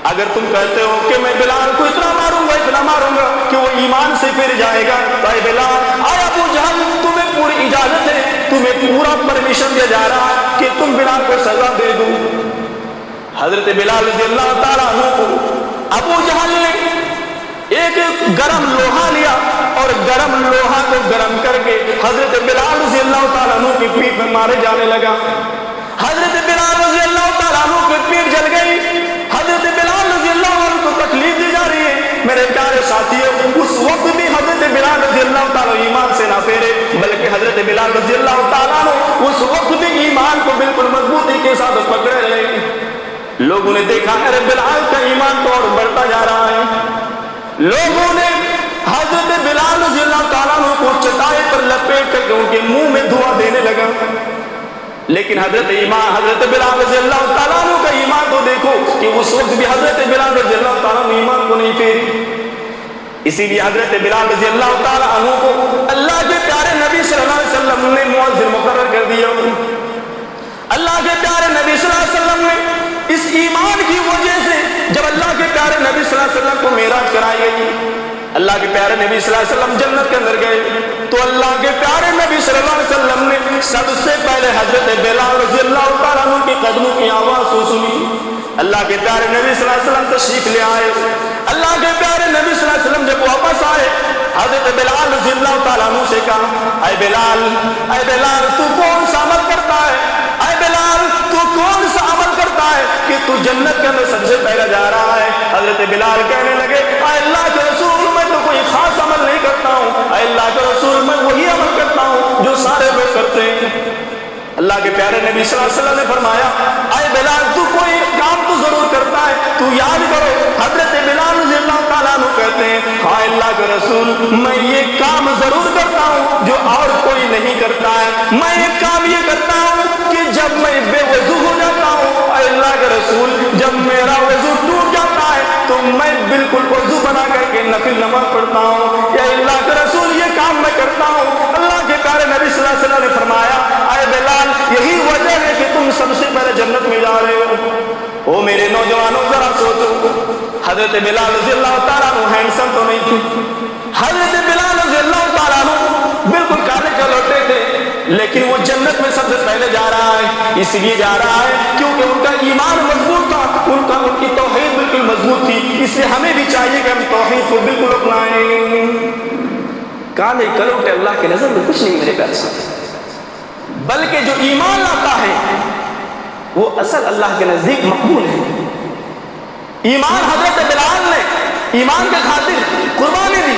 اگر تم کہتے ہو کہ میں بلال کو اتنا ماروں گا، اتنا ماروں گا کہ وہ ایمان سے پھر جائے گا، تو اے بلال، اے ابو جہل تمہیں پوری اجازت ہے، تمہیں پورا پرمیشن دیا جا رہا ہے کہ تم بلال کو سزا دے دو۔ حضرت بلال رضی اللہ تعالیٰ عنہ کو ابو جہل نے ایک گرم لوہا لیا اور گرم لوہا کو گرم کر کے حضرت بلال رضی اللہ تعالیٰ عنہ کی پیٹھ میں مارے جانے لگا۔ حضرت بلال رضی اللہ تعالیٰ عنہ کی پیٹھ جل گئی، حضرت بلال رضی اللہ عنہ کو تکلیف دی جا رہی ہے۔ میرے پیارے ساتھیوں، اس وقت بھی حضرت بلال رضی اللہ تعالیٰ ایمان سے نہ پھیرے، بلکہ حضرت بلال رضی اللہ تعالیٰ عنہ اس وقت بھی ایمان کو بالکل مضبوطی کے ساتھ پکڑے رہے۔ لوگوں نے دیکھا ارے بلال کا ایمان تو اور بڑھتا جا رہا ہے۔ لوگوں نے حضرت بلال رضی اللہ تعالیٰ عنہ کو چٹائی پر لپیٹ کر کے ان کے منہ میں دعا دینے لگا، لیکن حضرت بلال رضی اللہ تعالیٰ عنہ کا ایمان تو دیکھو کہ اس وقت بھی حضرت بلال رضی اللہ تعالیٰ عنہ ایمان کو نہیں پھیری۔ اسی لیے حضرت بلال رضی اللہ تعالیٰ عنہ کو اللہ کے پیارے نبی صلی اللہ علیہ وسلم نے مؤذن مقرر کر دیا۔ اللہ کے پیارے نبی صلی اللہ علیہ وسلم نے اس ایمان کی وجہ سے جب اللہ کے پیارے نبی صلی اللہ علیہ وسلم کو معراج کرائی گئی، اللہ کے پیارے نبی صلی اللہ علیہ وسلم جنت کے اندر گئے، تو اللہ کے پیارے نبی صلی اللہ علیہ وسلم نے سب سے پہلے حضرت بلال رضی اللہ تعالیٰ عنہ کے قدموں کی آواز سنی۔ اللہ کے پیارے نبی صلی اللہ علیہ وسلم تشریف لے آئے۔ اللہ کے پیارے نبی صلی اللہ علیہ وسلم جب واپس آئے، حضرت بلال رضی اللہ تعالیٰ عنہ سے کہا، اے بلال تو کون سا عمل کرتا ہے، اے بلال تو کون سا عمل کرتا ہے کہ تو جنت کے اندر سب سے پہلے جا رہا ہے؟ حضرت بلال کہنے لگے، اے اللہ کے رسول میں تو کوئی خاص عمل نہیں کرتا ہوں، اے اللہ کے رسول میں وہی عمل کرتا ہوں جو سارے لوگ کرتے ہیں۔ اللہ کے پیارے نبی صلی اللہ علیہ وسلم نے فرمایا، اے بلال تو کوئی کام تو ضرور کرتا ہے، تو یاد کرو حضرت بلال رضی اللہ تعالیٰ عنہ کہتے ہیں، ہاں اللہ کے رسول میں یہ کام ضرور کرتا ہوں جو اور کوئی نہیں کرتا ہے، میں ایک کام یہ کرتا ہوں کہ جب میں بے وضو ہو جاتا ہوں، اے اللہ کے رسول جب میرا وضو ٹوٹ جاتا ہے تو میں بالکل وضو بنا کر کے نفل نماز پڑھتا ہوں، یا اللہ کے رسول یہ کام میں کرتا ہوں۔ اللہ کے پیارے نبی صلی اللہ علیہ وسلم نے فرمایا، اے بلال یہی وجہ ہے کہ تم سب سے پہلے جنت میں جا رہے ہو۔ او میرے نوجوانوں ذرا سوچو، حضرت بلال رضی اللہ تعالیٰ عنہ ہینڈسم تو نہیں تھے، حضرت بلال رضی اللہ تعالیٰ عنہ بالکل کالے کلوٹے تھے، لیکن وہ جنت میں سب سے پہلے جا رہا ہے، اس لیے جا رہا ہے کیونکہ ان کا ایمان مضبوط تھا، ان کی توحید بالکل مضبوط تھی۔ اس لیے ہمیں بھی چاہیے کہ ہم توحید کو بالکل اپنائیں۔ کالے کلوٹے اللہ کے نظر میں کچھ نہیں میرے پیارے ساتھی، بلکہ جو ایمان لاتا ہے وہ اصل اللہ کے نزدیک مقبول ہے۔ ایمان حضرت بلال نے ایمان کے خاطر قربانی دی،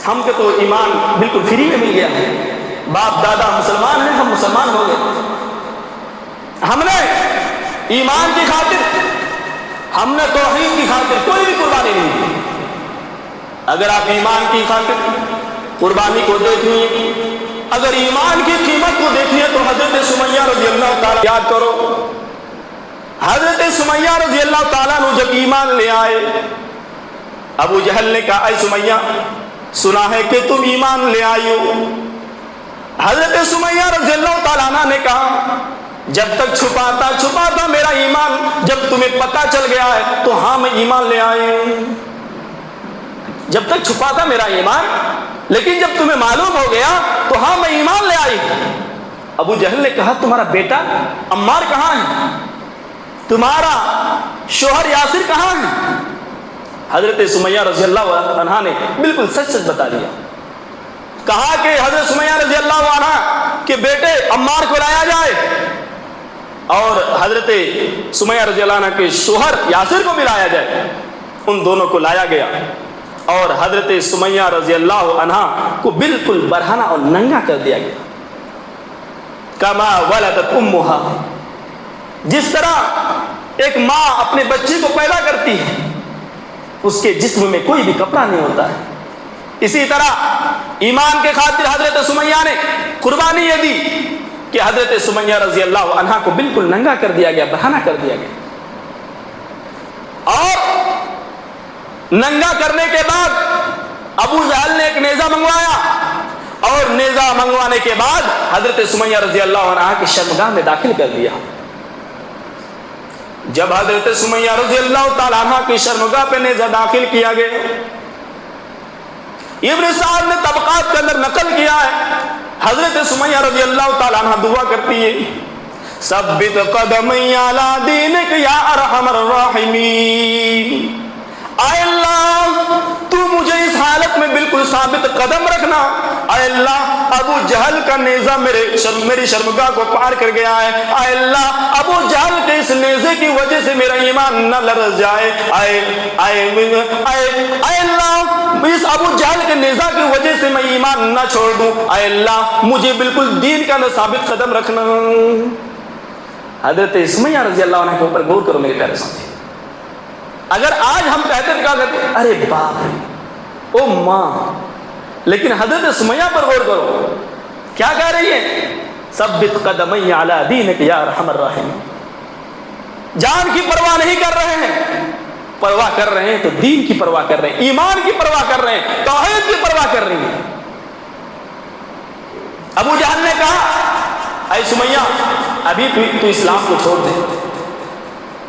ہم کے تو ایمان بالکل فری میں مل گیا ہے، باپ دادا مسلمان ہیں، ہم مسلمان ہو گئے، ہم نے ایمان کی خاطر، ہم نے توحید کی خاطر کوئی بھی قربانی نہیں دی۔ اگر آپ ایمان کی خاطر قربانی کو دیکھیں، اگر ایمان کی قیمت کو دیکھیں تو حضرت سمیہ رضی اللہ تعالیٰ یاد کرو، حضرت سمیہ رضی اللہ تعالیٰ نے جب ایمان لے آئے، ابو جہل نے کہا اے سمیہ سنا ہے کہ تم ایمان لے آئی ہو۔ حضرت سمیہ رضی اللہ تعالیٰ نے کہا جب تک چھپاتا میرا ایمان، جب تمہیں پتا چل گیا ہے تو ہاں میں ایمان لے آئی ہوں۔ جب تک چھپاتا میرا ایمان، لیکن جب تمہیں معلوم ہو گیا تو ہاں میں ایمان لے آئی۔ ابو جہل نے کہا تمہارا بیٹا عمار کہاں ہے، تمہارا شوہر یاسر کہاں ہے؟ حضرت سمیہ رضی اللہ عنہ نے بالکل سچ سچ بتا دیا، کہا کہ حضرت سمیہ رضی اللہ عنہ کے بیٹے عمار کو لایا جائے، اور حضرت سمیہ رضی اللہ عنہ کے شوہر یاسر کو بھی لایا جائے۔ ان دونوں کو لایا گیا اور حضرت سمیہ رضی اللہ عنہ کو بالکل برہنہ اور ننگا کر دیا گیا۔ کما ولدت امھا، جس طرح ایک ماں اپنے بچے کو پیدا کرتی ہے، اس کے جسم میں کوئی بھی کپڑا نہیں ہوتا ہے، اسی طرح ایمان کے خاطر حضرت سمیہ نے قربانی یہ دی کہ حضرت سمیہ رضی اللہ عنہ کو بالکل ننگا کر دیا گیا، برہنہ کر دیا گیا، اور ننگا کرنے کے بعد ابو جہل نے ایک نیزہ منگوایا، اور نیزہ منگوانے کے بعد حضرت سمیہ رضی اللہ عنہ کی شرمگاہ میں داخل کر دیا۔ جب حضرت سمیہ رضی اللہ تعالیٰ عنہ کی شرمگاہ پہ نیزہ داخل کیا گیا، ابن سعد نے طبقات کے اندر نقل کیا ہے، حضرت سمیہ رضی اللہ تعالیٰ عنہ دعا کرتی ہے ثبت قدمی علی دینک یا ارحم الراحمین، اے اللہ تو مجھے اس حالت میں بالکل ثابت قدم رکھنا، اے اللہ ابو جہل کا نیزہ میری شرمگاہ کو پار کر گیا ہے، اے اللہ ابو جہل کے اس نیزے کی وجہ سے میرا ایمان نہ لرز جائے، اے اللہ اس ابو جہل کے نیزہ کی وجہ سے میں ایمان نہ چھوڑ دوں، اے اللہ مجھے بالکل دین کا ثابت قدم رکھنا۔ حضرت سمیہ رضی اللہ عنہ کے اوپر غور کرو میرے پیارے ساتھی، اگر آج ہم کہتے تو کیا کہتے ہیں ارے باپ او ماں، لیکن حضرت سمیہ پر غور کرو کیا کہہ رہی ہے ثبت قدمی علی دینک یا ارحم الراحمین، جان کی پرواہ نہیں کر رہے ہیں، پرواہ کر رہے ہیں تو دین کی پرواہ کر رہے ہیں، ایمان کی پرواہ کر رہے ہیں، توحید کی پرواہ کر رہی ہیں۔ ابو جہل نے کہا اے سمیہ ابھی تو اسلام کو چھوڑ دے،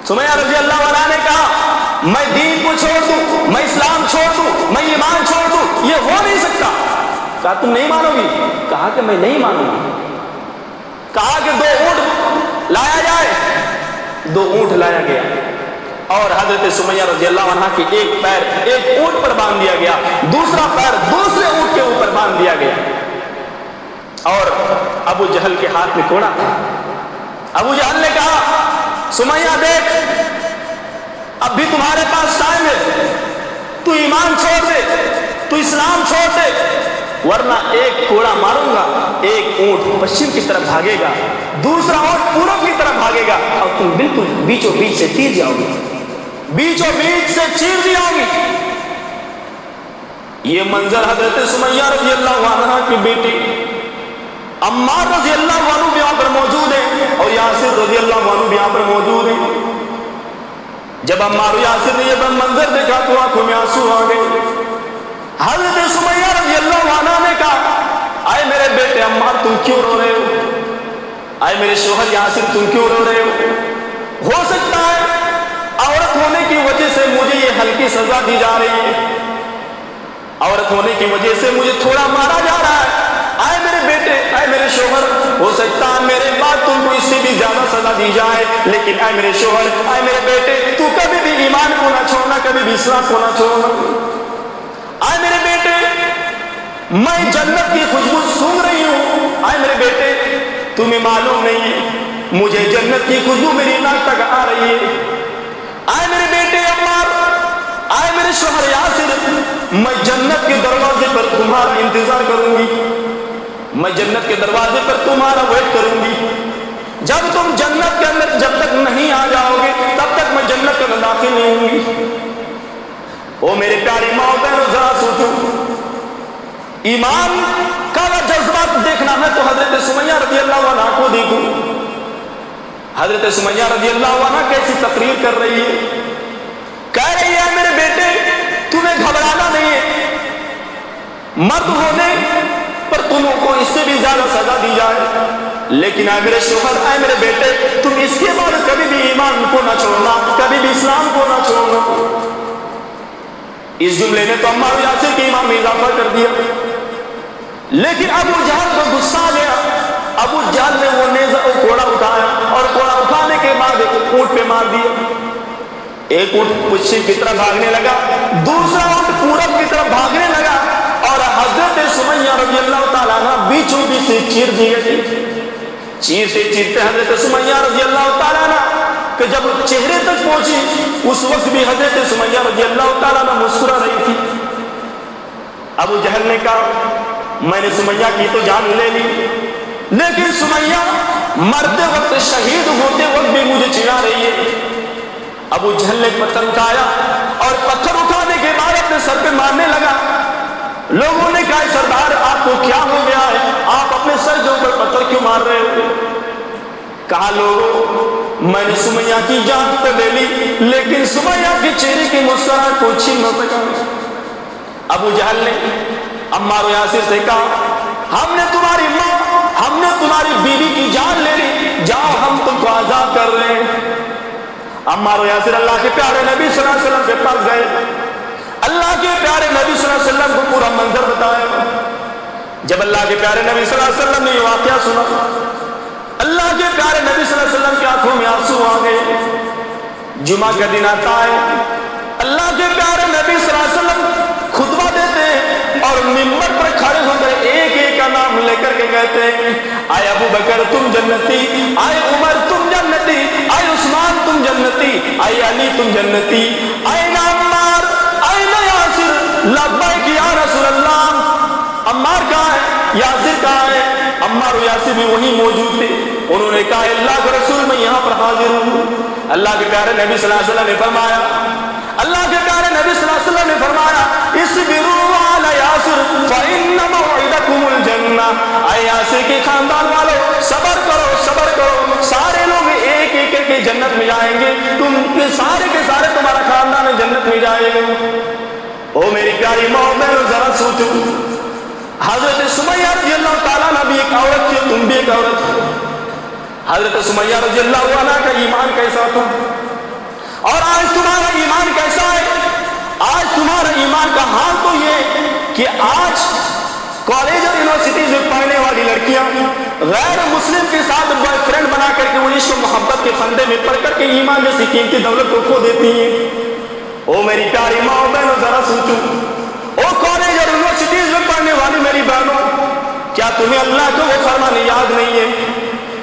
سمیہ رضی اللہ عنہ نے کہا میں دین کو چھوڑ دوں، میں اسلام چھوڑ دوں، میں ایمان چھوڑ دوں، یہ ہو نہیں سکتا۔ کہا تم نہیں مانو گی؟ کہا کہ میں نہیں مانوں گی۔ کہا کہ 2 اونٹ لایا جائے، 2 اونٹ لایا گیا، اور حضرت سمیہ رضی اللہ عنہ کی ایک پیر ایک اونٹ پر باندھ دیا گیا، دوسرا پیر دوسرے اونٹ کے اوپر باندھ دیا گیا، اور ابو جہل کے ہاتھ میں کوڑا تھا۔ ابو جہل نے کہا سمیہ دیکھ اب بھی تمہارے پاس ٹائم ہے، تو ایمان چھوڑ دے، تو اسلام چھوڑ دے، ورنہ ایک کوڑا ماروں گا، ایک اونٹ پشچم کی طرف بھاگے گا، دوسرا اونٹ پورب کی طرف بھاگے گا، اور تم بالکل بیچوں بیچ سے چیر جاؤ گی، بیچوں بیچ سے چیر جاؤ گی۔ یہ منظر حضرت سمیہ رضی اللہ عنہ کی بیٹی عمار رضی اللہ عنہ بھی یہاں پر موجود ہے، اور یاسر رضی اللہ عنہ بھی یہاں پر موجود ہے۔ جب عمار و یاسر نے یہ منظر دیکھا تو آنکھوں میں آنسو آ گئے۔ حضرت سمیہ رضی اللہ عنہ نے کہا اے میرے بیٹے عمار تم کیوں رو رہے ہو، اے میرے شوہر یاسر تم کیوں رو رہے ہو سکتا ہے عورت ہونے کی وجہ سے مجھے یہ ہلکی سزا دی جا رہی ہے، عورت ہونے کی وجہ سے مجھے تھوڑا مارا جا رہا ہے، اے میرے بیٹے اے میرے شوہر ہو سکتا ہے میرے بعد تم کو اس سے بھی زیادہ سزا دی جائے، لیکن اے میرے شوہر، اے میرے بیٹے، تو کبھی بھی ایمان کو نہ چھوڑنا، کبھی بھی اسلام کو نہ چھوڑنا۔ اے میرے بیٹے، میں جنت کی خوشبو سونگ رہی ہوں۔ اے میرے بیٹے، تمہیں معلوم نہیں ہے مجھے جنت کی خوشبو میری ناک تک آ رہی ہے۔ اے میرے بیٹے عمار، اے میرے شوہر یاسر، میں جنت کے دروازے پر تمہارا انتظار کروں گی، میں جنت کے دروازے پر تمہارا ویٹ کروں گی۔ جب تم جنت کے اندر جب تک نہیں آ جاؤ گے تب تک میں جنت کے اندر داخل نہیں ہوں گی۔ او میرے پیاری ماں بہنوں، ذرا سوچو، ایمان کا جذبات دیکھنا ہے تو حضرت سمیہ رضی اللہ عنہ کو دیکھو۔ حضرت سمیہ رضی اللہ عنہ کیسی تقریر کر رہی ہے، کہہ رہی ہے میرے بیٹے تمہیں گھبرانا نہیں ہے، مرد ہونے پر تم کو اس سے بھی زیادہ سزا دی جائے، لیکن اے میرے شوہر، اے میرے بیٹے، تم اس کے بعد کبھی بھی ایمان کو نہ چھوڑنا، کبھی بھی اسلام کو نہ چھوڑنا۔ اس جملے نے تو عمار یاسر کے ایمان میں اضافہ کر دیا، لیکن ابو جہل کو غصہ آ گیا۔ ابو جہل نے وہ نیزہ اور کوڑا اٹھایا اور کوڑا اٹھانے کے بعد ایک اونٹ پہ مار دیا۔ ایک اونٹ پشچم کی طرف بھاگنے لگا، دوسرا اونٹ پورب کی طرف بھاگنے لگا، اور حضرت سمیہ رضی اللہ تعالیٰ عنہ بیچوں بیچ سے چیر دیے گئے۔ چیرتے چیرتے حضرت سمیہ رضی اللہ تعالیٰ عنہ کہ جب چہرے تک پہنچی، اس وقت بھی حضرت سمیہ رضی اللہ تعالیٰ عنہ مسکرا رہی تھی۔ ابو جہل نے کہا میں نے سمیہ کی تو جان لے لی، لیکن سمیہ مرتے وقت، شہید ہوتے وقت بھی مجھے چڑھا رہی ہے۔ ابو جہل نے پتھر اٹھایا اور پتھر اٹھانے کے بعد اپنے سر پہ مارنے لگا۔ لوگوں نے کہا سردار آپ کو کیا ہو گیا ہے، آپ اپنے سر کے اوپر پتھر کیوں مار رہے ہو؟ کہا لوگوں میں نے سمیہ کی جان تو لے لی، لیکن سمیہ کے چہرے کی مسکراہٹ کو چھین نہ سکا۔ ابو جہل نے عمار و یاسر سے کہا ہم نے تمہاری ماں، ہم نے تمہاری بیوی کی جان لے لی، جاؤ ہم تم کو آزاد کر رہے ہیں۔ عمار و یاسر اللہ کے پیارے نبی صلی اللہ علیہ وسلم کے پاس گئے، اللہ کے پیارے نبی صلی اللہ علیہ وسلم کو پورا منظر بتایا۔ جب اللہ کے پیارے نبی صلی اللہ علیہ وسلم نے یہ واقعہ سنا، اللہ کے پیارے نبی صلی اللہ علیہ وسلم کی آنکھوں میں آنسو آ گئے۔ جمعہ کا دن آتا ہے، اللہ کے پیارے نبی صلی اللہ علیہ وسلم خطبہ دیتے ہیں اور ممبر پر کھڑے ہو کر ایک ایک کا نام لے کر کے کہتے ہیں آئے ابو بکر تم جنتی، آئے عمر تم جنتی، آئے عثمان تم جنتی، آئے علی تم جنتی، آئے عمار، آئے یاسر، لبیک یا رسول اللہ۔ عمار کہاں ہے، یاسر کہاں ہے؟ عمار و یاسر بھی وہیں موجود تھے۔ انہوں نے کہا اللہ کے رسول میں یہاں پر حاضر ہوں۔ اللہ کے پیارے نبی صلی اللہ علیہ وسلم نے فرمایا، اللہ کے پیارے نبی صلی اللہ علیہ وسلم نے فرمایا اصبروا علی یاسر فإن موعدکم الجنہ۔ اے یاسر کے خاندان والوں صبر کرو، صبر کرو، سارے لوگ ایک ایک کر کے جنت میں جائیں گے، تم کے سارے تمہارا خاندان جنت میں جائے گا۔ او میری پیاری ماں بہنوں ذرا سوچو، حضرت سمیہ رضی اللہ تعالیٰ عنہ بھی ایک عورت تھی، تم بھی ایک عورت ہو۔ حضرت سمیہ رضی اللہ عنہ کا ایمان کیسا تھا اور آج تمہارا ایمان کیسا ہے؟ آج تمہارا ایمان کا حال تو یہ کہ آج کالج اور یونیورسٹیز میں پڑھنے والی لڑکیاں غیر مسلم کے ساتھ بوائے فرینڈ بنا کر کے وہ عشق و محبت کے فندے میں پڑھ کر کے ایمان جیسی قیمتی دولت کو کھو دیتی ہیں۔ او میری پیاری ماں بہنوں ذرا سوچو، او کالج اور یونیورسٹیز میں پڑھنے والی میری بہنوں، کیا تمہیں اللہ کو وہ فرمان یاد نہیں ہے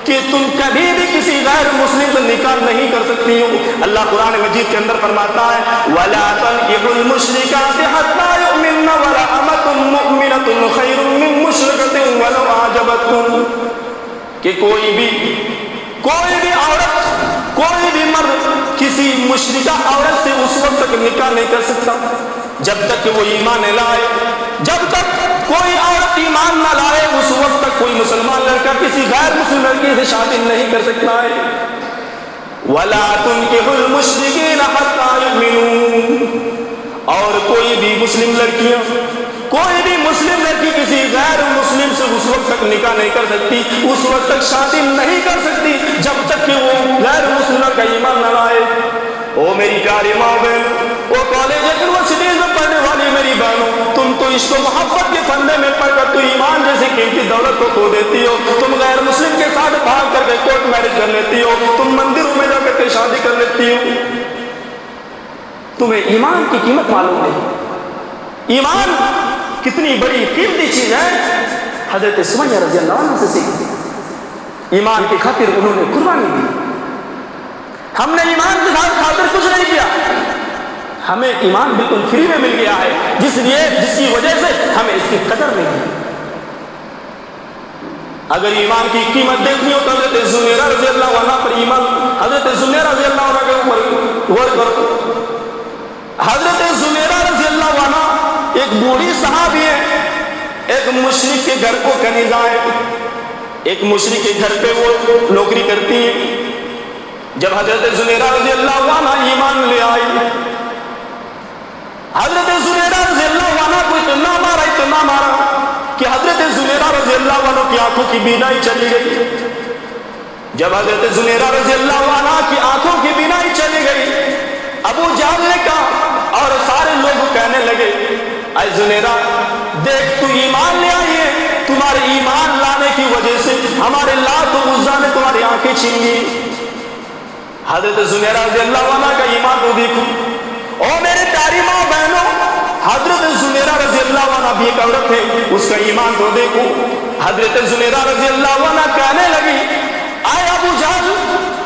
کہ تم کبھی بھی کسی غیر مسلم سے نکاح نہیں کر سکتی ہو؟ اللہ قرآن مجید کے اندر فرماتا ہے وَلَا تَنْكِحُوا الْمُشْرِكَاتِ حَتَّىٰ يُؤْمِنَّ وَلَأَمَةٌ مُؤْمِنَةٌ خَيْرٌ مِّن مُّشْرِكَةٍ وَلَوْ أَعْجَبَتْكُمْ، کہ کوئی بھی عورت، کوئی بھی مرد کسی مشرکہ عورت سے اس وقت تک نکاح نہیں کر سکتا جب تک کہ وہ ایمان نہ لائے۔ جب تک کوئی عورت ایمان نہ لائے اس وقت تک کوئی مسلمان لڑکا کسی غیر مسلم لڑکی سے شادی نہیں کر سکتا ہے۔ وَلَا تُنْكِحُوا الْمُشْرِكِينَ حَتَّىٰ يُؤْمِنُوا، اور کوئی بھی مسلم لڑکی کسی غیر مسلم سے اس وقت تک نکاح نہیں کر سکتی، اس وقت تک شادی نہیں کر سکتی جب تک کہ وہ غیر مسلم کا ایمان نہ لائے۔ او میری پیاری ماں بہن، وہ کالج یونیورسٹیز میں پڑھنے والی میری بہنوں، تم تو عشق و محبت کے فندے میں پڑ کر تو ایمان جیسی قیمتی دولت کو کھو دیتی ہو، تم غیر مسلم کے ساتھ بھاگ کر کے کورٹ میرج کر لیتی ہو، تم مندروں میں جا کر کے شادی کر لیتی ہو، تمہیں ایمان کی قیمت معلوم نہیں۔ ایمان کتنی بڑی قیمتی چیز ہے، حضرت سمیہ رضی اللہ عنہ سے سیکھی، ایمان کی خاطر انہوں نے قربانی دی۔ ہم نے ایمان کی خاطر کچھ نہیں کیا، ہمیں ایمان بالکل فری میں مل گیا ہے، جس کی وجہ سے ہمیں اس کی قدر نہیں ہے۔ اگر ایمان کی قیمت دیکھنی ہو تو حضرت زنیرہ رضی اللہ عنہ پر ایمان، حضرت زنیرہ رضی اللہ عنہ کے اوپر غور کرو۔ حضرت زنیرہ رضی اللہ عنہ ایک بوڑھی صحابی ہے، ایک مشرک کے گھر کو کنیزہ ہے، ایک مشرک کے گھر پہ وہ نوکری کرتی ہے۔ جب حضرت زنیرہ رضی اللہ عنہ ایمان لے آئی، حضرت زنیرہ رضی اللہ عنہ کو اتنا مارا کہ حضرت زنیرہ رضی اللہ عنہ کی آنکھوں کی بینائی چلی گئی۔ جب حضرت زنیرہ رضی اللہ عنہ کی آنکھوں کی بینائی چلی گئی، ابو جہل نے کہا اور سارے لوگ کہنے لگے، اے زنیرہ دیکھ تو ایمان لے آئی ہے، تمہارے ایمان لانے کی وجہ سے ہمارے لات و عزا نے تمہاری آنکھیں چھین لی۔ حضرت زنیرہ رضی اللہ عنہ کا ایمان تو دیکھو، اور میرے پیاری ماں بہنوں، حضرت زنیرہ رضی اللہ عنہ بھی ایک عورت ہے، اس کا ایمان تو دیکھو۔ حضرت زنیرہ رضی اللہ عنہ کہنے لگی، اے ابو جہل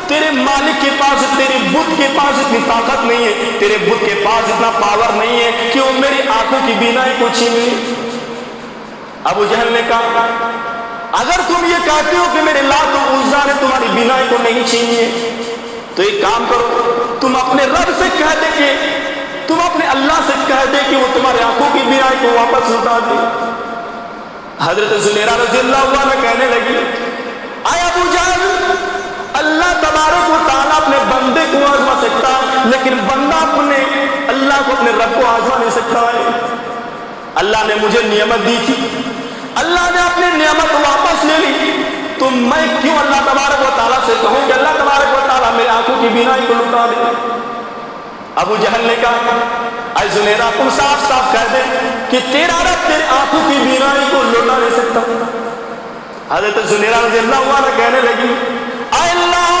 تیرے مالک کے پاس، تیرے بت کے پاس اتنی طاقت نہیں ہے، تیرے بت کے پاس اتنا پاور نہیں ہے کہ وہ میری آنکھوں کی بینائی کو چھین لے۔ ابو جہل نے کہا، اگر تم یہ کہتے ہو کہ میرے لات و عزا نے تمہاری بینائی کو نہیں چھینی ہے تو ایک کام کرو، تم اپنے رب سے کہہ دے کہ تم اپنے اللہ سے کہہ دے کہ وہ تمہارے آنکھوں کی بینائی کو واپس لوٹا دے۔ حضرت زنیرہ رضی اللہ عنہ کہنے لگی، اے ابو جہل اللہ تبارک و تعالیٰ اپنے بندے کو آزما سکتا ہے، لیکن بندہ اپنے اللہ کو، اپنے رب کو آزما نہیں سکتا ہے۔ اللہ نے مجھے نعمت دی تھی، اللہ نے اپنی نعمت واپس لے لی، تو میں کیوں اللہ تبارک و تعالیٰ سے کہوں کہ اللہ تبارک و تعالیٰ میری آنکھوں کی بینائی کو لٹا دے؟ ابو جہل نے کہا، اے زنیرہ تم صاف صاف کہہ دے کہ تیرا رب تیری آنکھوں کی بینائی کو لٹا نہیں سکتا۔ حضرت زنیرہ رضی اللہ عنہ کہنے لگی، اے اللہ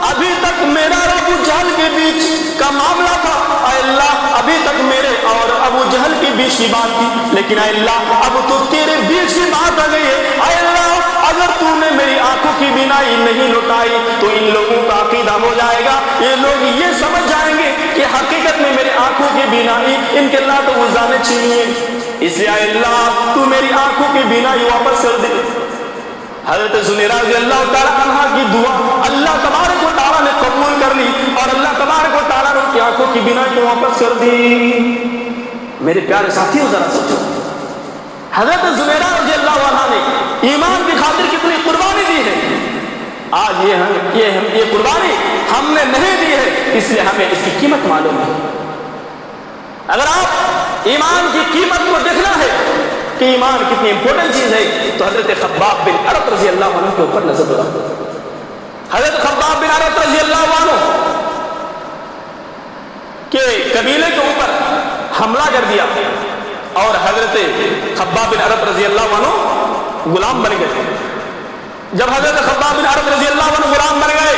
ابھی تک میرا اور ابو جہل کے بیچ کا معاملہ تھا، اے اللہ ابھی تک میرے اور ابو جہل کے بیچ کی بات تھی، لیکن اے اللہ اب تو تیرے بیچ کی بات آ گئی ہے۔ اے اللہ اگر تو نے میری آنکھوں کی بینائی نہیں لٹائی تو ان لوگوں کا عقیدہ ہو جائے گا، یہ لوگ یہ سمجھ جائیں گے کہ حقیقت میں میری آنکھوں کی بینائی ان کے لات و عزا نے چھینی ہے، اس لیے اے اللہ تو میری آنکھوں کی بینائی واپس کر دے۔ حضرت زنیرہ رضی اللہ تعالیٰ عنہ کی دعا اللہ تبارک و تعالیٰ نے قبول کر لی اور اللہ تبارک و تعالیٰ نے ان کی آنکھوں کی بینائی کو واپس کر دی۔ میرے پیارے ساتھیوں ذرا سوچو، حضرت زنیرہ رضی اللہ عنہ نے ایمان کی خاطر کتنی قربانی دی ہے۔ آج یہ قربانی ہم نے نہیں دی ہے، اس لیے ہمیں اس کی قیمت معلوم ہے۔ اگر آپ ایمان کی قیمت کو دیکھنا ہے کہ ایمان کتنی امپورٹنٹ چیز ہے تو حضرت خباب بن عرط رضی اللہ عنہ کے اوپر نظر ڈالو۔ حضرت خباب بن عرط رضی اللہ عنہ کے قبیلے کے اوپر حملہ کر دیا اور حضرت خباب بن عرط رضی اللہ عنہ غلام بن گئے۔ جب حضرت خباب بن عرط رضی اللہ عنہ غلام بن گئے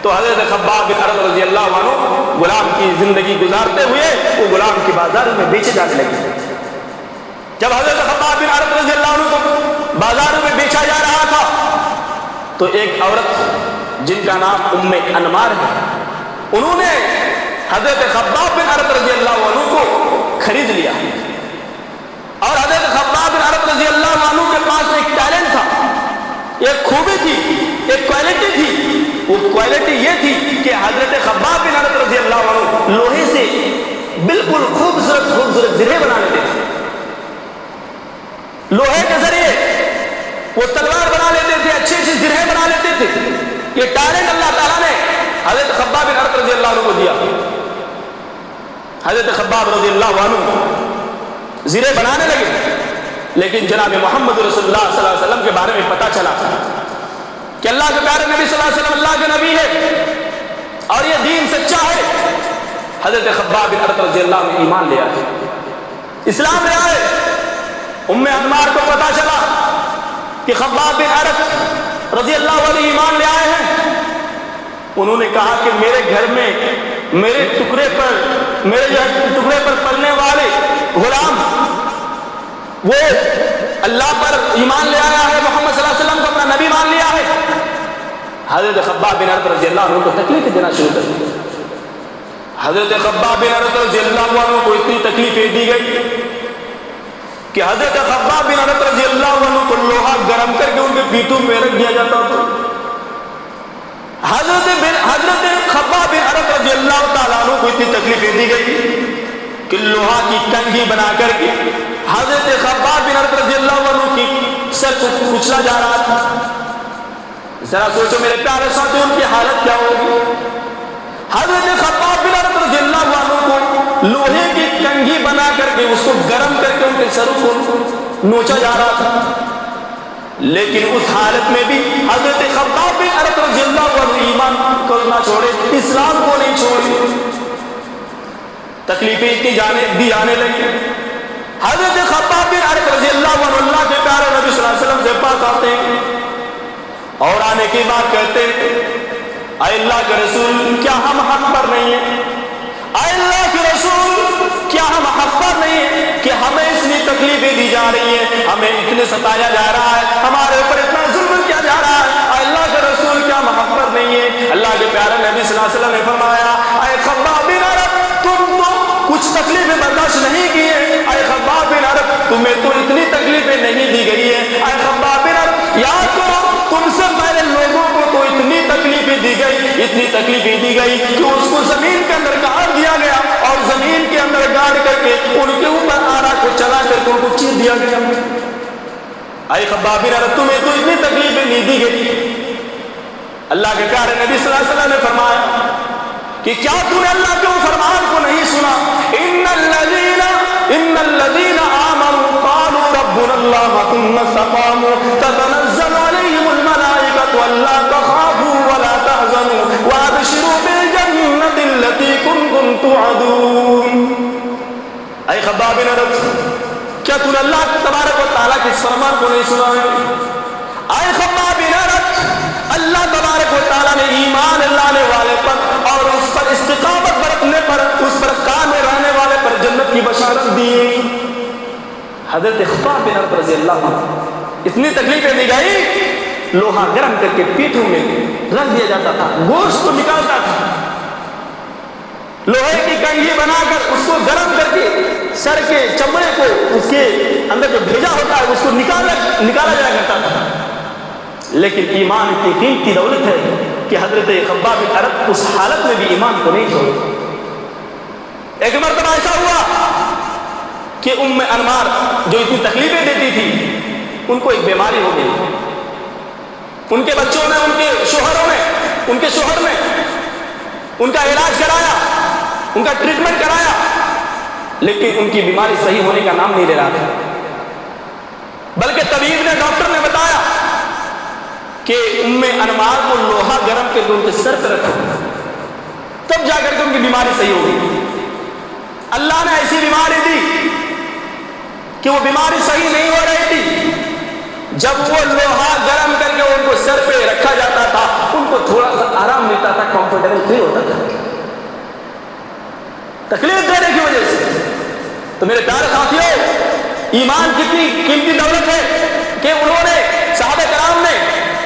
تو حضرت خباب بن عرط رضی اللہ عنہ غلام کی زندگی گزارتے ہوئے وہ غلام کی بازار میں بیچے جانے لگے۔ جب حضرت خباب بن عرط رضی اللہ عنہ کو بازاروں میں بیچا جا رہا تھا تو ایک عورت جن کا نام ام انمار ہے، انہوں نے حضرت خباب بن عرط رضی اللہ عنہ کو خرید لیا اور حضرت خباب بن عرط رضی اللہ عنہ کے پاس ایک ٹیلنٹ تھا، ایک خوبی تھی، ایک کوالٹی تھی۔ وہ کوالٹی یہ تھی کہ حضرت خباب بن عرط رضی اللہ عنہ لوہے سے بالکل خوبصورت زرے بنا لیتے تھے، لوہے کے ذریعے وہ تلوار بنا لیتے تھے، اچھی زرہیں بنا لیتے تھے۔ یہ ٹیلنٹ اللہ تعالیٰ نے حضرت خباب بن عرط رضی اللہ عنہ کو دیا۔ حضرت خباب رضی اللہ عنہ زرے بنانے لگے، لیکن جناب محمد رسول اللہ صلی اللہ علیہ وسلم کے بارے میں پتہ چلا کہ اللہ کے پیارے نبی صلی اللہ علیہ وسلم اللہ کے نبی ہے اور یہ دین سچا ہے۔ حضرت خباب بن عرط رضی اللہ عنہ ایمان لے آئے۔ اسلام لے آئے. انمار کو پتا چلا کہ خباب بن ارت رضی اللہ عنہ ایمان لے آئے ہیں. انہوں نے کہا کہ میرے گھر میں میرے ٹکڑے پر پلنے والے غلام وہ اللہ پر ایمان لے آیا ہے, محمد صلی اللہ علیہ وسلم کو اپنا نبی مان لیا ہے. حضرت خباب بن ارت رضی اللہ عنہ کو تکلیفیں دینا شروع کر دی. حضرت خباب بن ارت رضی اللہ عنہ کو اتنی تکلیفیں دی گئی کہ حضرت خباب بن ارت رضی اللہ عنہ کو لوہا گرم کر کے ان کے پیٹوں میں رکھ دیا جاتا تھا. حضرت خباب بن ارت رضی اللہ تعالیٰ عنہ کو اتنی تکلیفیں دی گئی کہ لوہا کی کنگھی بنا کر کے حضرت خباب بن ارت رضی اللہ عنہ کی سر کو کچلا جا رہا تھا. ذرا سوچو میرے پیارے ساتھی ان کی حالت کیا ہوگی. حضرت خباب بن ارت رضی اللہ عنہ کو لوہے کی کنگھی بنا کر کے اس کو گرم کر کے ان کے سر کو نوچا جا رہا تھا. لیکن اس حالت میں بھی حضرت خباب بن ارت رضی اللہ عنہ ایمان کو نہ چھوڑے, اسلام کو نہیں چھوڑے. تکلیفیں اتنی دی جانے لگی. حضرت خباب بن ارت رضی اللہ عنہ اللہ کے پیارے نبی صلی اللہ علیہ وسلم سے پاس آتے ہیں اور آنے کی بات کہتے ہیں, اے اللہ کے رسول کیا ہم حق پر نہیں ہیں؟ اے اللہ کے رسول کیا ہم حق پر نہیں ہیں کہ ہمیں اتنی تکلیفیں دی جا رہی ہیں, ہمیں اتنے ستایا جا رہا ہے, ہمارے اوپر اتنا ظلم کیا جا رہا ہے. اے اللہ کے رسول کیا ہم حق پر نہیں ہیں؟ اللہ کے پیارے نبی صلی اللہ علیہ وسلم نے فرمایا, اے خباب بن ارت تم تو کچھ تکلیفیں برداشت نہیں کی ہیں. اے خباب بن ارت تمہیں تو اتنی تکلیفیں نہیں دی گئی ہیں. اے خباب بن ارت یاد کرو تم سے پہلے لوگوں کو تو اتنی تکلیفیں دی گئی کہ اس کو زمین کے اندر گاڑ دیا گیا اور زمین کے اندر گاڑ کر کے ان کے اوپر آرا کو چلا کر کے ان کو چیر دیا گیا. اے خباب بن ارت تمہیں تو اتنی تکلیفیں نہیں دی گئی. اللہ کے پیارے نبی صلی اللہ علیہ وسلم نے فرمایا کہ کیا تم نے اللہ کے فرمان کو نہیں سنا؟ ان الذین آمنوا قالوا ربنا اللہ ثم استقاموا تتنزل علیہم الملائکۃ الا تخافوا ولا تحزنوا وابشروا بالجنۃ التي کنتم توعدون. اے خباب بن ارت کیا تم نے اللہ تبارک و تعالیٰ کے فرمان کو نہیں سنا ہے؟ اے خباب بن ارت اللہ تبارک و تعالیٰ نے ایمان لانے والے پر اور اس پر استقامت برتنے پر, اس پر قائم رہنے والے پر جنت کی بشارت دی. حضرت خباب بن ارت رضی اللہ عنہ اتنی تکلیفیں دی گئی, لوہا گرم کر کے پیٹھوں میں رکھ دیا جاتا تھا, گوشت کو نکالتا تھا, لوہے کی کنگھی بنا کر اس کو گرم کر کے سر کے چمڑے کو اس کے اندر جو بھیجا ہوتا ہے اس کو نکالا جایا کرتا تھا. لیکن ایمان کی قیمتی دولت ہے کہ حضرت خباب بن ارت اس حالت میں بھی ایمان کو نہیں چھوڑے. ایک مرتبہ ایسا ہوا کہ انمار جو اتنی تکلیفیں دیتی تھی ان کو ایک بیماری ہو گئی. ان کے بچوں نے, ان کے شوہر نے ان کا علاج کرایا, ان کا ٹریٹمنٹ کرایا, لیکن ان کی بیماری صحیح ہونے کا نام نہیں لے رہا تھا. بلکہ طبیب نے, ڈاکٹر نے بتایا کہ انمار کو لوہا گرم کے ان کے سر پہ رکھو, تب جا کر کے ان کی بیماری صحیح ہوگی. اللہ نے ایسی بیماری دی کہ وہ بیماری صحیح نہیں ہو رہی تھی. جب وہ لوہا گرم کر کے ان کو سر پہ رکھا جاتا تھا ان کو تھوڑا سا آرام ملتا تھا, کمفرٹیبل فیل ہوتا تھا تکلیف دینے کی وجہ سے. تو میرے پیارے ساتھیوں, ایمان کتنی قیمتی دولت ہے کہ انہوں نے, صحابہ کرام نے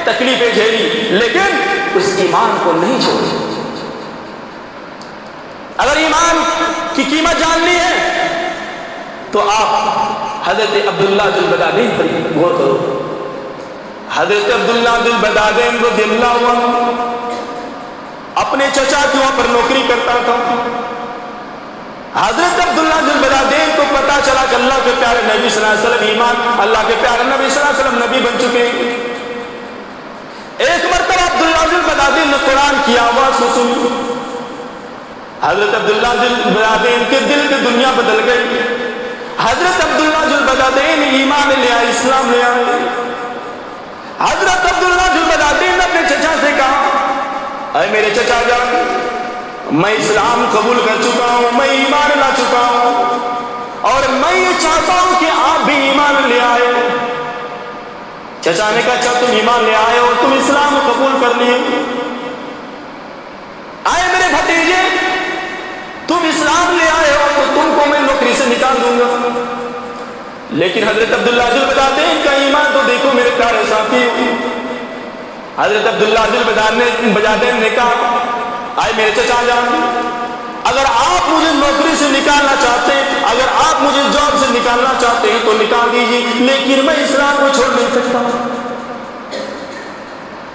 تکلیفیں جھیلی لیکن اس ایمان کو نہیں چھوڑا. اگر ایمان کی قیمت جاننی ہے تو آپ حضرت عبداللہ ذو البدادین پر غور کرو. حضرت عبداللہ ذو البدادین رضی اللہ عنہ اپنے چچا کے وہاں پر نوکری کرتا تھا. حضرت عبداللہ ذو البدادین کو پتا چلا کہ اللہ کے پیارے نبی صلی اللہ علیہ وسلم ایمان, اللہ کے پیارے نبی صلی اللہ علیہ وسلم نبی بن چکے. ایک مرتبہ عبداللہ ذو البدادین نے قرآن کی آواز کو سنی. حضرت عبداللہ ذو البدادین کے دل کی دنیا بدل گئی. حضرت عبداللہ ذو البدادین ایمان لے آئے, اسلام لے آئے. حضرت عبداللہ ذو البدادین نے اپنے چچا سے کہا, اے میرے چچا جان, میں اسلام قبول کر چکا ہوں, میں ایمان لا چکا ہوں, اور میں یہ چاہتا ہوں کہ آپ بھی ایمان لے آئے. چچا نے کہا اچھا تم ایمان لے آئے اور تم اسلام قبول کر لیے. آئے میرے بھتیجے تم اسلام لے آئے ہو تو تم کو میں نوکری سے نکال دوں گا. لیکن حضرت عبداللہ ذو البجادین کا ایمان تو دیکھو میرے پیارے ساتھی. حضرت عبداللہ ذو البجادین نے کہا آئے میرے چچا جان اگر آپ مجھے نوکری سے نکالنا چاہتے ہیں, اگر آپ مجھے جاب سے نکالنا چاہتے ہیں تو نکال دیجیے, لیکن میں اسلام کو چھوڑ نہیں سکتا.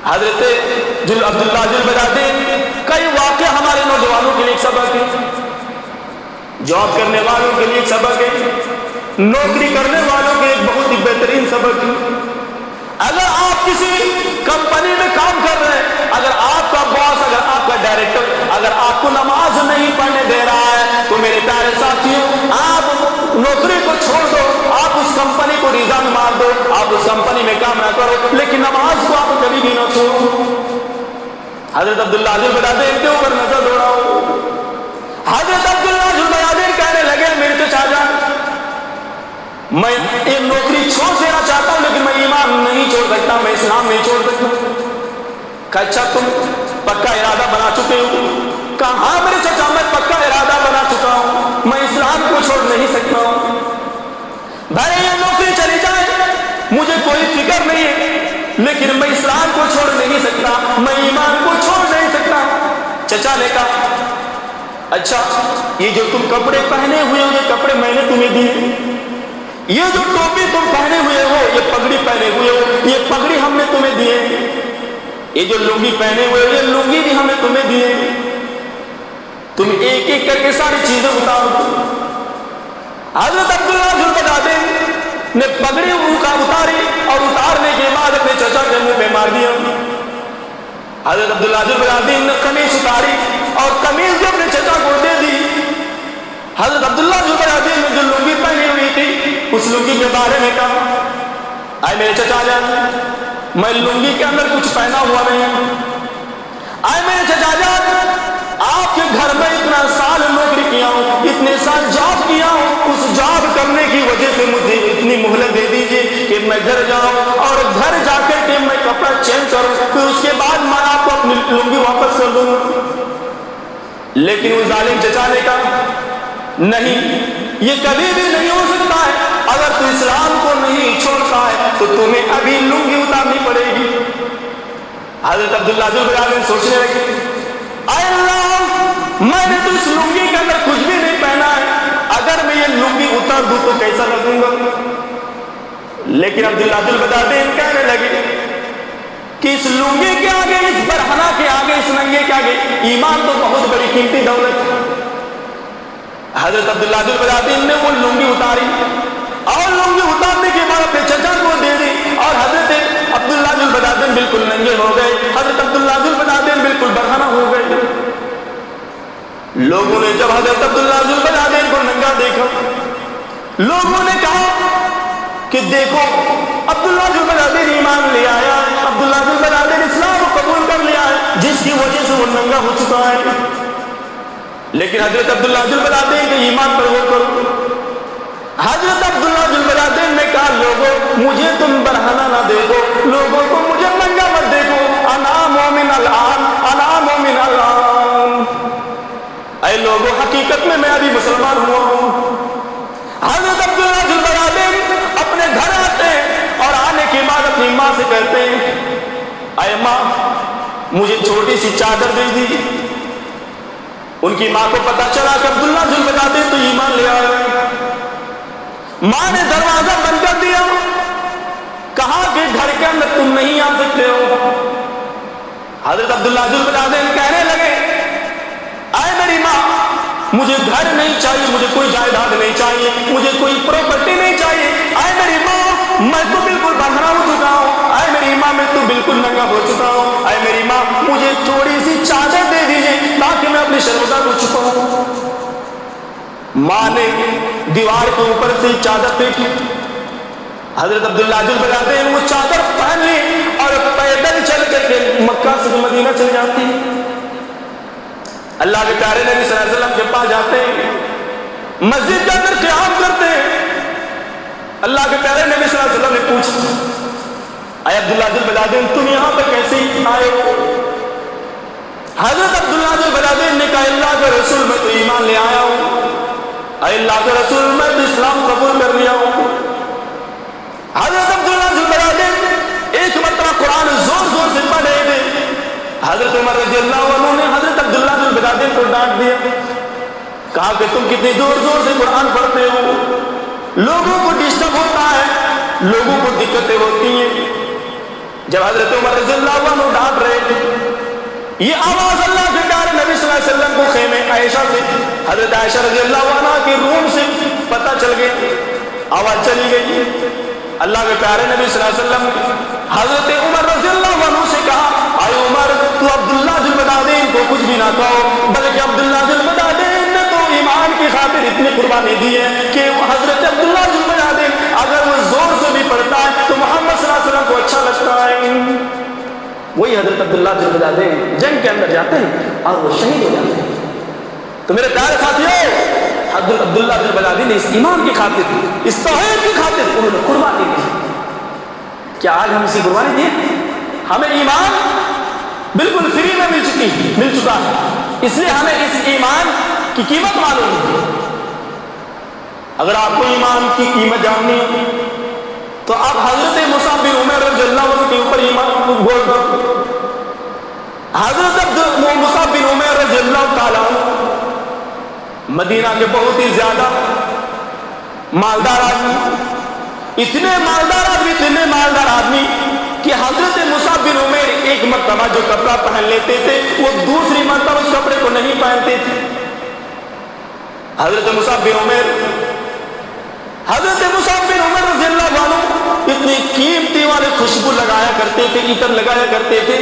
حضرت عبداللہ ذو البجادین کئی واقعہ ہمارے نوجوانوں کے لیے ایک سبق ہے, جاب کرنے والوں کے لیے ایک سبق ہے, نوکری کرنے والوں کے ایک بہت ہی بہترین سبق ہے. اگر آپ کسی کمپنی میں کام کر رہے ہیں, اگر آپ کا باس, اگر آپ کا ڈائریکٹر اگر آپ کو نماز نہیں پڑھنے دے رہا ہے تو میرے پیارے ساتھیوں آپ نوکری کو چھوڑ دو, آپ اس کمپنی کو ریزائن مار دو, آپ اس کمپنی میں کام نہ کرو, لیکن نماز کو آپ کبھی بھی نہ چھوڑو. حضرت عبداللہ ذو البجادین کے اوپر نظر دوڑاؤ. حضرت عبداللہ ذو البجادین کہنے لگے میرے چچا جان میں یہ نوکری چھوڑ دینا چاہتا ہوں لیکن میں ایمان نہیں چھوڑ سکتا, میں اسلام نہیں چھوڑ سکتا. کہا اچھا تم پکا ارادہ بنا چکے ہو؟ کہا ہاں میرے چچا میں پکا ارادہ بنا چکا ہوں, میں اسلام کو چھوڑ نہیں سکتا ہوں. بھائی یہ نوکری چلی جائے مجھے کوئی فکر نہیں ہے, لیکن میں اسلام کو چھوڑ نہیں سکتا, میں ایمان کو چھوڑ نہیں سکتا. چچا نے کہا اچھا یہ جو تم کپڑے پہنے ہوئے ہو یہ کپڑے میں نے تمہیں دیے, یہ جو ٹوپی تم پہنے ہوئے ہو, یہ پگڑی پہنے ہوئے ہو, یہ پگڑی ہم نے تمہیں دیے, یہ جو لنگی پہنے ہوئے ہو یہ لنگی بھی ہمیں تمہیں دیے. تم ایک ایک کر کے ساری چیزیں اتارو. حضرت عبداللہ ذو البجادین نے پگڑی اتاری اور اتارنے کے بعد اپنے چچا کے منہ پہ مار دیا. حضرت عبداللہ ذو البجادین نے قمیص اتاری اور قمیص بھی اپنے چچا کو دے دی. حضرت عبداللہ ذو البجادین نے جو لنگی پہنی ہوئی تھی اس لنگی کے بارے میں کہا آئے میرے چچا جان میں لنگی کے اندر کچھ پہنا ہوا نہیں. آئے میرے چچا جان آپ کے گھر میں اتنا سال نوکری کیا ہوں, اتنے سال جاب کیا ہوں, اس جاب کرنے کی وجہ سے مجھے اتنی مہلت دے دیجئے کہ میں گھر جاؤں اور گھر جا کر کے میں کپڑا چینج کروں, پھر اس کے بعد میں آپ کو اپنی لنگی واپس کر دوں گا. لیکن اس ظالم چچا نے کہا نہیں یہ کبھی بھی نہیں ہو سکتا ہے, اگر تو اسلام کو نہیں چھوڑتا ہے تو تمہیں ابھی لنگی اتارنی پڑے گی. حضرت عبداللہ ذو البجادین سوچنے لگے اے اللہ میں نے تو اس لنگی کے اندر کچھ بھی نہیں پہنا ہے, اگر میں یہ لنگی اتار دوں تو کیسا لگوں گا. لیکن عبداللہ ذو البجادین کہنے لگے کہ اس لنگی کے آگے, اس برہنہ کے آگے, اس ننگے کے آگے ایمان تو بہت بڑی قیمتی دولت ہے. حضرت عبداللہ ذو البجادین نے وہ لنگی اتاری اور لنگی اتارنے کے بعد اپنے چچا کو دے دی اور حضرت عبداللہ ذو البجادین بالکل ننگے ہو گئے. حضرت عبداللہ ذو البجادین بالکل برہنہ ہو گئے. لوگوں نے جب حضرت عبداللہ ذو البجادین کو ننگا دیکھا لوگوں نے کہا کہ دیکھو عبداللہ ذو البجادین ایمان لے آیا, عبداللہ ذو البجادین اسلام کو قبول کر لیا ہے جس کی وجہ سے وہ ننگا ہو چکا ہے. لیکن حضرت عبداللہ ذو البجادین کے ایمان پر غور کرو. حضرت عبداللہ ذو البجادین نے کہا لوگوں مجھے تم برہنہ نہ دیکھو, لوگوں کو مجھے ننگا مت دیکھو, انا مومن الان, انا مومن الان. اے لوگوں حقیقت میں میں ابھی مسلمان ہوا ہوں. حضرت عبداللہ ذو البجادین اپنے گھر آتے ہیں اور آنے کے بعد اپنی ماں سے کہتے ہیں اے ماں مجھے چھوٹی سی چادر دے دی. ان کی ماں کو پتا چلا کہ عبداللہ ذو البجادین تو ایمان لے آئے. ماں نے دروازہ بند کر دیا, کہا کہ گھر کے اندر تم نہیں آ سکتے ہو. حضرت عبداللہ ذو البجادین کہنے لگے اے میری ماں مجھے گھر نہیں چاہیے, مجھے کوئی جائیداد نہیں چاہیے, مجھے کوئی پراپرٹی نہیں چاہیے. اے میری ماں میں تو بالکل برہنہ ہو چکا ہوں, اے میری ماں میں تو بالکل ننگا ہو چکا ہوں, اے میری ماں مجھے تھوڑی سی چادر دے دیجیے تاکہ میں اپنی شرمندہ کو چھپاؤں. ماں نے دیوار کے اوپر سے چادر پھینکی. حضرت عبداللہ ذو البجادین وہ چادر پہن لی اور پیدل چل کر کے مکہ سے مدینہ چل جاتی. اللہ کے پیارے نبی صلی اللہ علیہ وسلم کے پاس جاتے ہیں, مسجد کے اندر قیام کرتے ہیں. اللہ کے پیارے نبی صلی اللہ علیہ وسلم نے پوچھا اے عبداللہ بن بلادین تم یہاں پہ کیسے آئے ہو؟ حضرت عبداللہ بن بلادین نے کہا اللہ کے رسول میں تو ایمان لے آیا ہوں. اے اللہ کے رسول میں تو اسلام قبول کر لیا ہوں. حضرت عبداللہ بن بلادین ایک مرتبہ قرآن زور زور سے پڑھ رہے تھے. حضرت عمر رضی اللہ عنہ نے حضرت عبداللہ بن بلادین کو ڈانٹ دیا, کہا کہ تم کتنی زور زور سے قرآن پڑھتے ہو, لوگوں کو ڈسٹرب ہوتا ہے, لوگوں کو دقتیں ہوتی ہیں. جب حضرت عمر رضی اللہ عنہ ڈانٹ رہے تھے, یہ آواز اللہ کے پیارے نبی صلی اللہ علیہ وسلم کو خیمے عائشہ سے, حضرت عائشہ رضی اللہ عنہ کے روم سے پتہ چل گئی, آواز چلی گئی. اللہ کے پیارے نبی صلی اللہ علیہ وسلم نے حضرت عمر رضی اللہ عنہ سے کہا اے عمر تو عبداللہ بن بلادین کو کچھ بھی نہ کہو, بلکہ عبداللہ بن بلادین نے تو ایمان کی خاطر اتنی قربانی دی ہے کہ حضرت عبداللہ بن بلادین اگر وہ زور سے بھی پڑھتا ہے تو محمد صلی اللہ علیہ وسلم کو اچھا لگتا ہے. وہی حضرت عبداللہ بن بلادین جنگ کے اندر جاتے ہیں اور وہ شہید ہو جاتے ہیں. تو میرے پیارے ساتھیوں, حضرت عبداللہ بن بلادین نے اس ایمان کی خاطر, اس توحید کی خاطر انہوں نے قربانی دی. کیا آج ہم اسی قربانی دیے؟ ہمیں ایمان بالکل فری میں مل چکا ہے, اس لیے ہمیں اس ایمان کی قیمت معلوم ہے. اگر آپ کو ایمان کی قیمت جاننی ہے تو آپ حضرت مصعب بن عمیر رضی اللہ عنہ کے اوپر ایمان کو غور کرو. حضرت مصعب بن عمیر رضی اللہ تعالیٰ عنہ مدینہ کے بہت ہی زیادہ مالدار آدمی, اتنے مالدار آدمی کہ حضرت مصعب بن عمیر ایک مرتبہ جو کپڑا پہن لیتے تھے وہ دوسری مرتبہ اس کپڑے کو نہیں پہنتے تھے. حضرت مصعب بن عمیر رضی اللہ عنہ اتنی قیمتی والے خوشبو لگایا کرتے تھے, عطر لگایا کرتے تھے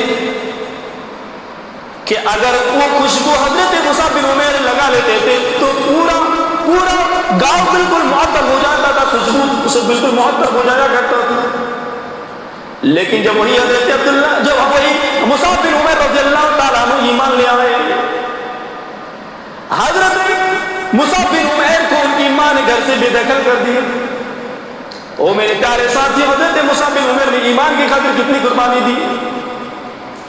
کہ اگر وہ خوشبو حضرت مصعب بن عمیر لگا لیتے تھے تو پورا گاؤں بالکل معطر ہو جاتا تھا, خوشبو اسے بالکل معطر ہو جایا کرتا تھا. لیکن جب وہی مصعب بن عمیر رضی اللہ تعالیٰ عنہ ایمان لے آئے, حضرت مصعب بن عمیر کو ان کی ماں نے گھر سے بے دخل کر دیا. او میرے پیارے ساتھی, حضرت مصعب بن عمیر نے ایمان کی خاطر کتنی قربانی دی.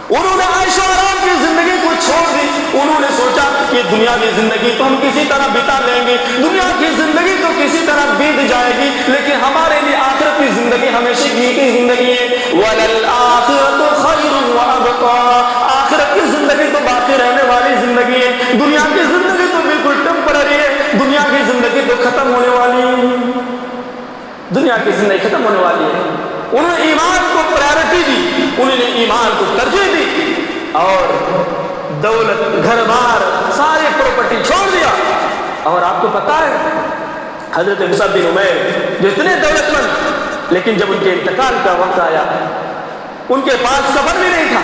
انہوں نے عائشہ آرام کی زندگی کو چھوڑ دی. انہوں نے سوچا کہ دنیا کی زندگی تو ہم کسی طرح بتا لیں گے, دنیا کی زندگی تو کسی طرح بیت جائے گی, لیکن ہمارے لیے آخرت کی زندگی ہمیشہ کی زندگی ہے. وَلَلْآخِرَةُ خَيْرٌ وَأَبْقَىٰ, آخرت کی زندگی تو باقی رہنے والی زندگی ہے, دنیا کی زندگی تو بالکل ٹیمپرری ہے, دنیا کی زندگی تو ختم ہونے والی ہے, دنیا کی زندگی ختم ہونے والی ہے. انہوں نے ایمان کو پرائرٹی دی, انہوں نے ایمان کو ترجیح دی اور دولت, گھر بار, سارے پراپرٹی چھوڑ دیا. اور آپ کو پتا ہے حضرت مصعب بن عمیر جو اتنے دولت مند, لیکن جب ان کے انتقال کا وقت آیا ان کے پاس کفن بھی نہیں تھا.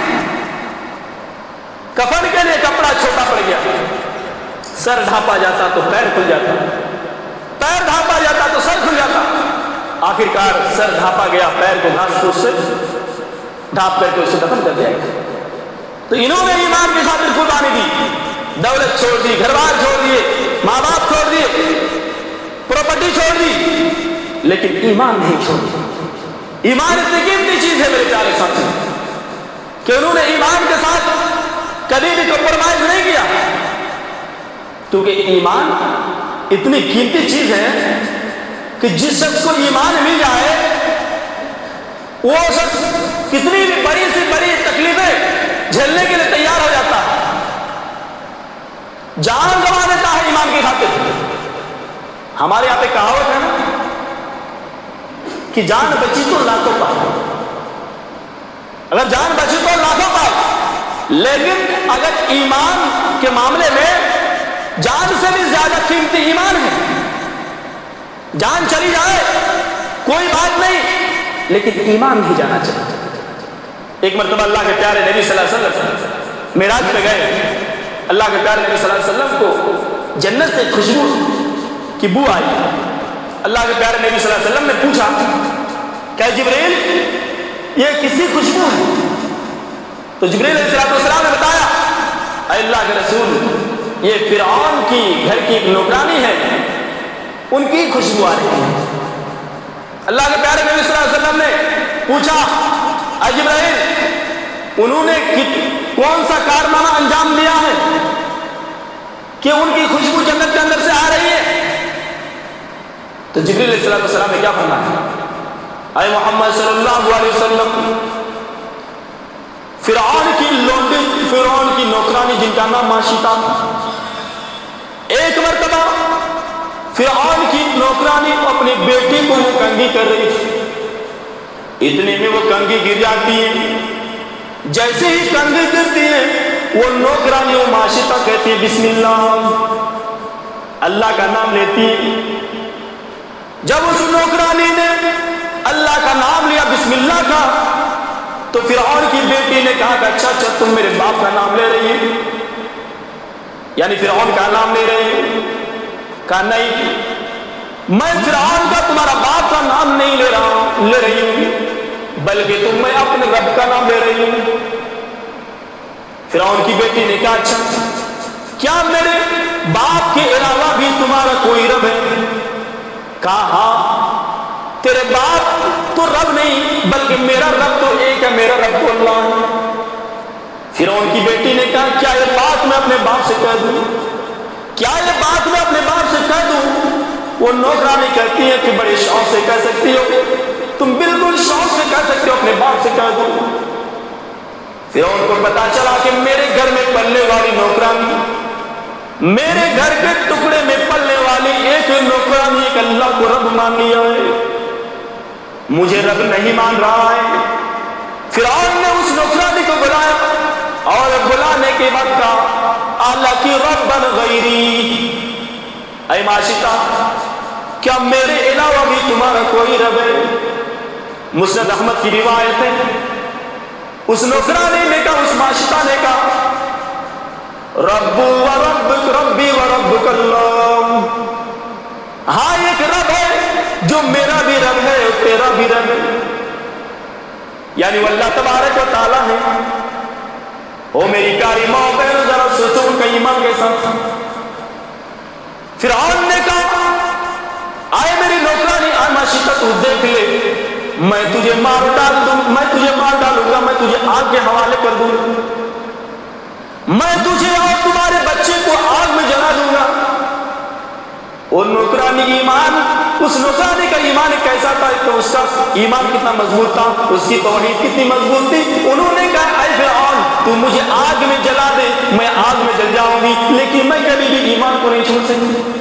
کفن کے لیے کپڑا چھوٹا پڑ گیا, سر ڈھانپا جاتا تو پیر کھل جاتا, پیر ڈھانپا جاتا تو سر کھل جاتا. آخر کار سر ڈھانپا گیا, پیر کو گھاس پھوس سے ڈھانپ کر کے اسے دفن کر دیا گیا. تو انہوں نے ایمان کی خاطر قربانی دی, دولت چھوڑ دی, گھر بار چھوڑ دیے, ماں باپ چھوڑ دیے, پراپرٹی چھوڑ دی, لیکن ایمان نہیں چھوڑا. ایمان اتنی قیمتی چیز ہے میرے پیارے ساتھی کہ انہوں نے ایمان کے ساتھ کبھی بھی کمپرومائز نہیں کیا, کیونکہ ایمان اتنی قیمتی چیز ہے کہ جس شخص کو ایمان مل جائے وہ شخص کتنی بھی بڑی سے بڑی تکلیفیں جھیلنے کے لیے تیار ہو جاتا ہے, جان گنوا دیتا ہے ایمان کی خاطر. ہمارے یہاں پہ کہاوت ہے نا کہ جان بچی تو لاکھوں پائے, اگر جان بچی تو لاکھوں پائے, لیکن اگر ایمان کے معاملے میں جان سے بھی زیادہ قیمتی ایمان ہے. جان چلی جائے کوئی بات نہیں, لیکن ایمان نہیں جانا چاہیے. ایک مرتبہ اللہ کے پیارے نبی صلی اللہ علیہ وسلم معراج پہ گئے. اللہ کے پیارے نبی صلی اللہ علیہ وسلم کو جنت سے خوشبو کی بو آئی. اللہ کے پیارے نبی صلی اللہ علیہ وسلم نے پوچھا کہ جبریل یہ کسی خوشبو ہے؟ تو جبریل علیہ السلام نے بتایا اے اللہ کے رسول یہ فرعون کی گھر کی ایک نوکرانی ہے, ان کی خوشبو آ رہی ہے۔ اللہ کے پیارے نبی صلی اللہ علیہ وسلم نے پوچھا اے جبرائیل انہوں نے کون سا کارنامہ انجام دیا ہے کہ ان کی خوشبو جنت کے اندر سے آ رہی ہے؟ تو جبریل علیہ السلام نے کیا فرمایا؟ اے محمد صلی اللہ علیہ وسلم فرعون کی نوکرانی جن کا نام ماشطہ، ایک مرتبہ فرعون کی نوکرانی اپنی بیٹی کو وہ کنگھی کر رہی تھی، اتنے میں وہ کنگھی گر جاتی ہے، جیسے ہی کنگھی گرتی ہے وہ نوکرانی وہ ماشطہ کہتی ہے بسم اللہ، اللہ کا نام لیتی ہے۔ جب اس نوکرانی نے اللہ کا نام لیا بسم اللہ کا تو فرعون کی بیٹی نے کہا کہ اچھا تم میرے باپ کا نام لے رہی ہے، یعنی فرعون کا نام لے رہے ہیں؟ کہا نہیں، میں فرعون کا تمہارا باپ کا نام نہیں لے رہی ہوں بلکہ میں اپنے رب کا نام لے رہی ہوں۔ فرعون کی بیٹی نے کہا اچھا کیا میرے باپ کے علاوہ بھی تمہارا کوئی رب ہے؟ کہا ہاں، تیرے باپ تو رب نہیں بلکہ میرا رب تو ایک ہے، میرا رب تو اللہ ہے۔ فرعون کی بیٹی نے کہا کیا یہ بات میں اپنے باپ سے کہہ دوں؟ کیا یہ بات میں اپنے باپ سے کہہ دوں؟ وہ نوکرانی کہتی ہے کہ بڑے شوق سے کہہ سکتی ہو، تم بالکل شوق سے کہہ سکتے ہو، اپنے باپ سے کہہ دو۔ فرعون کو پتا چلا کہ میرے گھر میں پلنے والی نوکرانی، میرے گھر کے ٹکڑے میں پلنے والی ایک نوکرانی ایک اللہ کو رب مان لیا ہے، مجھے رب نہیں مان رہا ہے۔ فرعون نے اس نوکرانی کو بلایا اور بلانے کے بعد کہا اَلَكِ رَبًّا غَيْرِي، اے ماشطہ کیا میرے علاوہ بھی تمہارا کوئی رب ہے؟ مسند احمد کی روایت ہے، اس نوکرانی نے کہا، اس ماشطہ نے کہا ربی و ربک اللہ، ہاں ایک رب ہے جو میرا بھی رب ہے اور تیرا بھی رب ہے، یعنی وہ اللہ تبارک و تعالیٰ ہے۔ او میری پیاری ماں بہنوں ذرا سوچو ان کا ایمان کے ساتھ۔ فرعون نے کہا آئے میری نوکرانی آئے ماشطہ تو دیکھ لے، میں تجھے مار ڈالوں گا، میں تجھے آگ کے حوالے کر دوں گا، میں تجھے اور تمہارے بچے کو آگ میں جلا دوں گا۔ اور نوکرانی ایمان، اس نوکرانی کا ایمان کیسا تھا کہ اس کا ایمان کتنا مضبوط تھا، اس کی توحید کتنی مضبوط تھی۔ انہوں نے کہا اے فرعون تو مجھے آگ میں جلا دے، میں آگ میں جل جاؤں گی لیکن میں کبھی بھی ایمان کو نہیں چھوڑ سکتی۔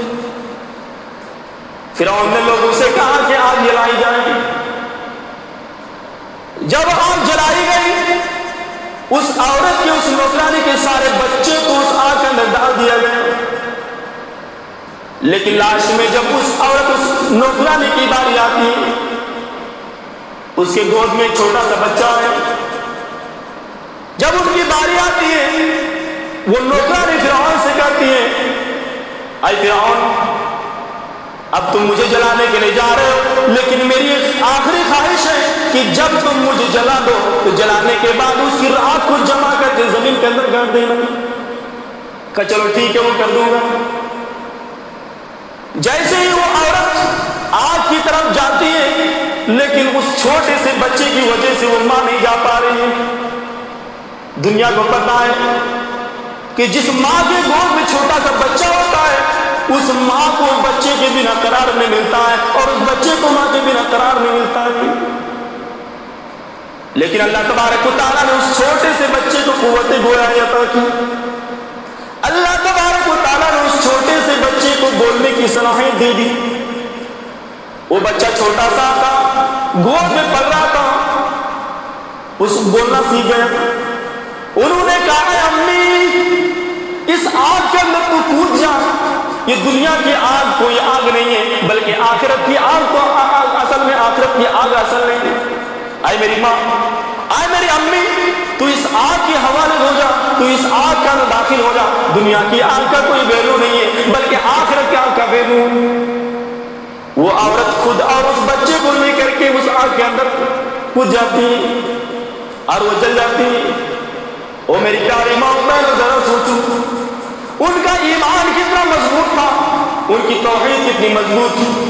فرعون نے لوگوں سے کہا کہ آگ جلائی جائے۔ جب آگ جلائی گئی اس عورت کے، اس نوکرانی کے سارے بچے کو اس آگ کے اندر ڈال دیا گیا، لیکن لاسٹ میں جب اس عورت، اس نوکرانی کی باری آتی ہے، اس کے گود میں چھوٹا سا بچہ ہے، جب ان کی باری آتی ہے وہ نوکرانی فرعون سے کہتی ہے اے فرعون اب تم مجھے جلانے کے لیے جا رہے ہو لیکن میری ایک آخری خواہش ہے کہ جب تم مجھے جلا دو تو جلانے کے بعد اس کی راکھ کو جمع کر کے زمین کے اندر گاڑ دینا۔ کہا چلو ٹھیک ہے وہ کر دوں گا۔ جیسے ہی وہ عورت آگ کی طرف جاتی ہے لیکن اس چھوٹے سے بچے کی وجہ سے وہ ماں نہیں جا پا رہی ہے۔ دنیا کو پتا ہے کہ جس ماں کے گود میں چھوٹا سا بچہ ہوتا ہے اس ماں کو بچے کے بنا قرار نہیں ملتا ہے اور اس بچے کو ماں کے بنا قرار نہیں ملتا ہے، لیکن اللہ تبارک و تعالیٰ نے اس چھوٹے سے بچے کو قوت گویائی عطا کی۔ اللہ تبارک و تعالیٰ نے اس چھوٹے سے بچے کو بولنے کی صلاحیت دے دی۔ وہ بچہ چھوٹا سا تھا، گود میں پل رہا تھا، اس بولنا سیکھ گیا۔ انہوں نے کہا اے امی اس آگ کے اندر تو کود جا، یہ دنیا کی آگ کوئی آگ نہیں ہے بلکہ آخرت کی آگ تو اصل میں آخرت کی آگ اصل نہیں ہے۔ اے میری ماں، اے میری امی تو اس آگ کے حوالے ہو جا، تو اس آگ کا داخل ہو جا، دنیا کی آگ کا کوئی ویلو نہیں ہے بلکہ آخرت کی آگ کا ویلو۔ وہ عورت خود اور اس بچے کو لے کر کے اس آگ کے اندر کود جاتی ہے اور وہ جل جاتی ہے۔ او میری پیاری ماں، میں ذرا سوچوں ان کا ایمان کتنا مضبوط تھا، ان کی توحید کتنی مضبوط تھی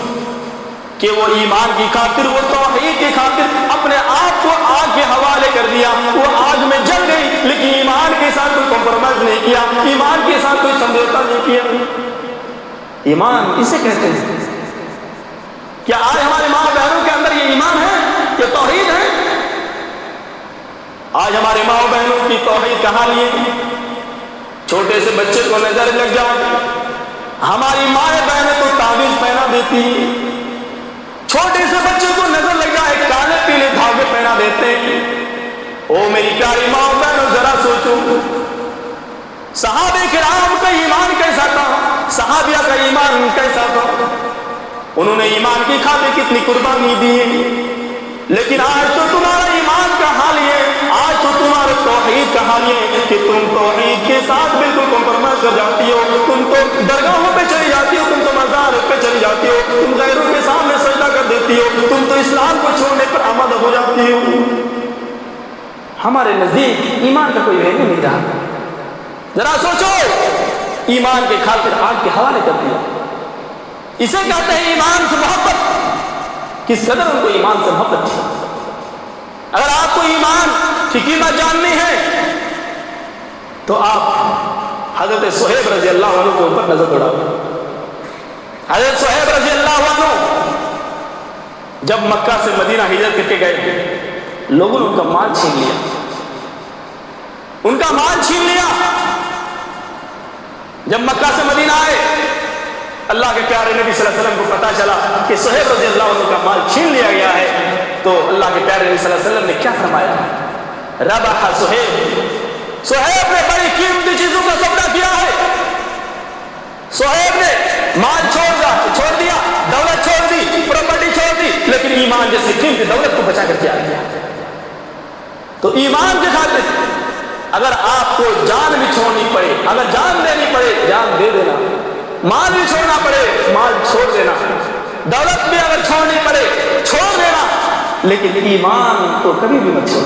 کہ وہ ایمان کی خاطر، وہ توحید کی خاطر اپنے آپ کو آگ کے حوالے کر دیا. وہ آگ میں جل گئی لیکن ایمان کے ساتھ کوئی کمپرومائز نہیں کیا، ایمان کے ساتھ کوئی سمجھوتا نہیں کیا. ایمان اسے کہتے ہیں. کیا آج ہمارے ماں بہنوں کے اندر یہ ایمان ہے، یہ توحید ہے؟ آج ہمارے ماں بہنوں کی توحید کہاں لیے؟ چھوٹے سے بچے کو نظر لگ جائے، ہماری مائیں بہنیں تو تعویذ پہنا دیتی ہیں. چھوٹے سے بچے کو نظر لگ جائے کالے پیلے دھاگے پہنا دیتے ہیں. او میری پیاری ماں بہنوں ذرا سوچو، صحابہ کرام کا ایمان کیسا تھا، صحابیہ کا ایمان کیسا تھا. انہوں نے ایمان کی خاطر کتنی قربانی دی ہے. لیکن آج تو تمہارا ایمان کا حال یہ، آج تو تمہارا توحید کا حال یہ کہ تم توحید کے ساتھ بالکل کمپرومائز کر جاتی ہو. تم تو درگاہوں پہ چلی جاتی ہو، تم تو مزار پہ چلی جاتی ہو، تم غیروں کے سامنے سجدہ کر دیتی ہو، تم تو اسلام کو چھوڑنے پر آمادہ ہو جاتی ہو. ہمارے نزدیک ایمان کا کوئی ویلیو نہیں رہا. ذرا سوچو، ایمان کے خاطر آگ کے حوالے کر دیا. اسے کہتے ہیں ایمان سے محبت. کس قدر ان کو ایمان سے محبت تھی. اگر آپ کو ایمان کی قیمت جاننی ہے تو آپ حضرت صہیب رضی اللہ عنہ کے اوپر نظر دوڑاؤ. حضرت صہیب رضی اللہ عنہ جب مکہ سے مدینہ ہجرت کر کے گئے، لوگوں نے ان کا مال چھین لیا، ان کا مال چھین لیا. جب مکہ سے مدینہ آئے، اللہ کے پیارے نبی صلی اللہ علیہ وسلم کو پتا چلا کہ صہیب رضی اللہ عنہ کا مال چھین لیا گیا ہے، تو اللہ کے پیارے نبی صلی اللہ علیہ وسلم نے کیا فرمایا؟ ربح صہیب، صہیب نے بڑی قیمتی چیزوں کا سودا کیا ہے. صہیب نے مال چھوڑ دیا، دولت چھوڑ دی، پراپرٹی چھوڑ دی، لیکن ایمان جیسی قیمتی دولت کو بچا کر کے آ گیا. تو ایمان کے خاطر اگر آپ کو جان بھی چھوڑنی پڑے، اگر جان دینی پڑے جان دے دینا، مال بھی چھوڑنا پڑے مال چھوڑ دینا، دولت بھی اگر چھوڑنی پڑے چھوڑ دینا، لیکن ایمان کو کبھی بھی مت چھوڑ.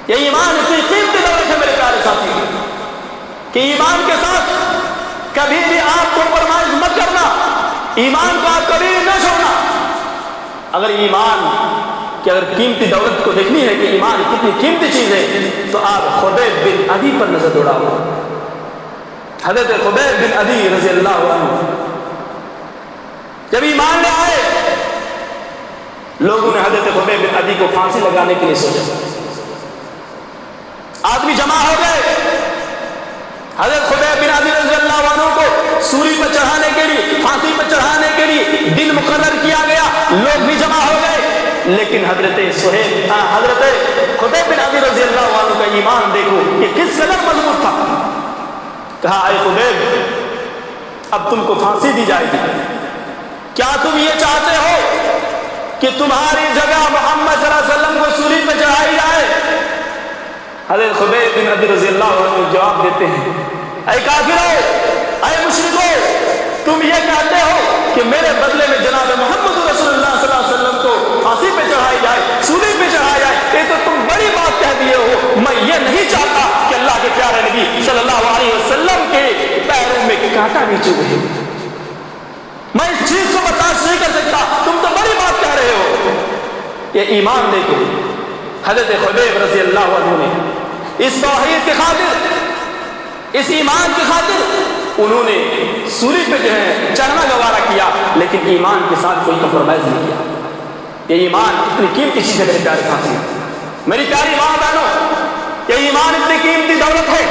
یہ ایمان اتنی قیمتی دولت ہے میرے پیارے ساتھی کہ ایمان کے ساتھ کبھی بھی آپ کمپرومائز مت کرنا، ایمان کو آپ کبھی بھی نہ چھوڑنا. اگر ایمان کہ اگر قیمتی دولت کو دیکھنی ہے کہ ایمان کتنی قیمتی چیز ہے، تو آپ خبیب بن عدی پر نظر دوڑاؤ. حضرت خبیب بن عدی رضی اللہ عنہ جب ایمان لے آئے، لوگوں نے حضرت خبیب بن عدی کو پھانسی لگانے کے لیے سوچا. آدمی جمع ہو گئے، حضرت خبیب بن عدی رضی اللہ عنہ کو سولی پر چڑھانے کے لیے، پھانسی پر چڑھانے کے لیے دن مقرر کیا گیا. لوگ بھی جمع ہو گئے، لیکن حضرت خبیب بن عدی رضی اللہ عنہ کا ایمان دیکھو کہ کس قدر مضبوط تھا. کہا اے خبیب، اب تم کو پھانسی دی جائے گی، کیا تم یہ چاہتے ہو کہ تمہاری جگہ محمد صلی اللہ علیہ وسلم کو سولی پہ چڑھائی جائے؟ حضرت خبیب بن عدی رضی اللہ عنہ جواب دیتے ہیں، اے کافروں، اے مشرکوں، تم یہ کہتے ہو کہ میرے بدلے میں جناب محمد رسول اللہ صلی اللہ علیہ وسلم کو پھانسی پہ چڑھائی جائے، سولی پہ چڑھائی جائے، یہ تو تم بڑی بات کہہ دیے ہو. میں یہ نہیں چاہتا کہ اللہ کے پیارے نبی صلی اللہ علیہ وسلم کے پیروں میں کانٹا بھی چبھے. میں اس چیز کو برداشت نہیں کر سکتا، تم تو بڑی بات کہہ رہے ہو. یہ ایمان دیکھو، حضرت خبیب رضی اللہ عنہ نے اس توحید کی خاطر، اس ایمان کی خاطر انہوں نے سولی پہ جو ہے چڑھنا گوارا کیا، لیکن ایمان کے ساتھ کوئی کمپرومائز نہیں کیا. یہ ایمان اتنی قیمتی چیز ہے میرے پیارے ساتھی، میری پیاری ماں بہنوں. یہ ایمان اتنی قیمتی دولت ہے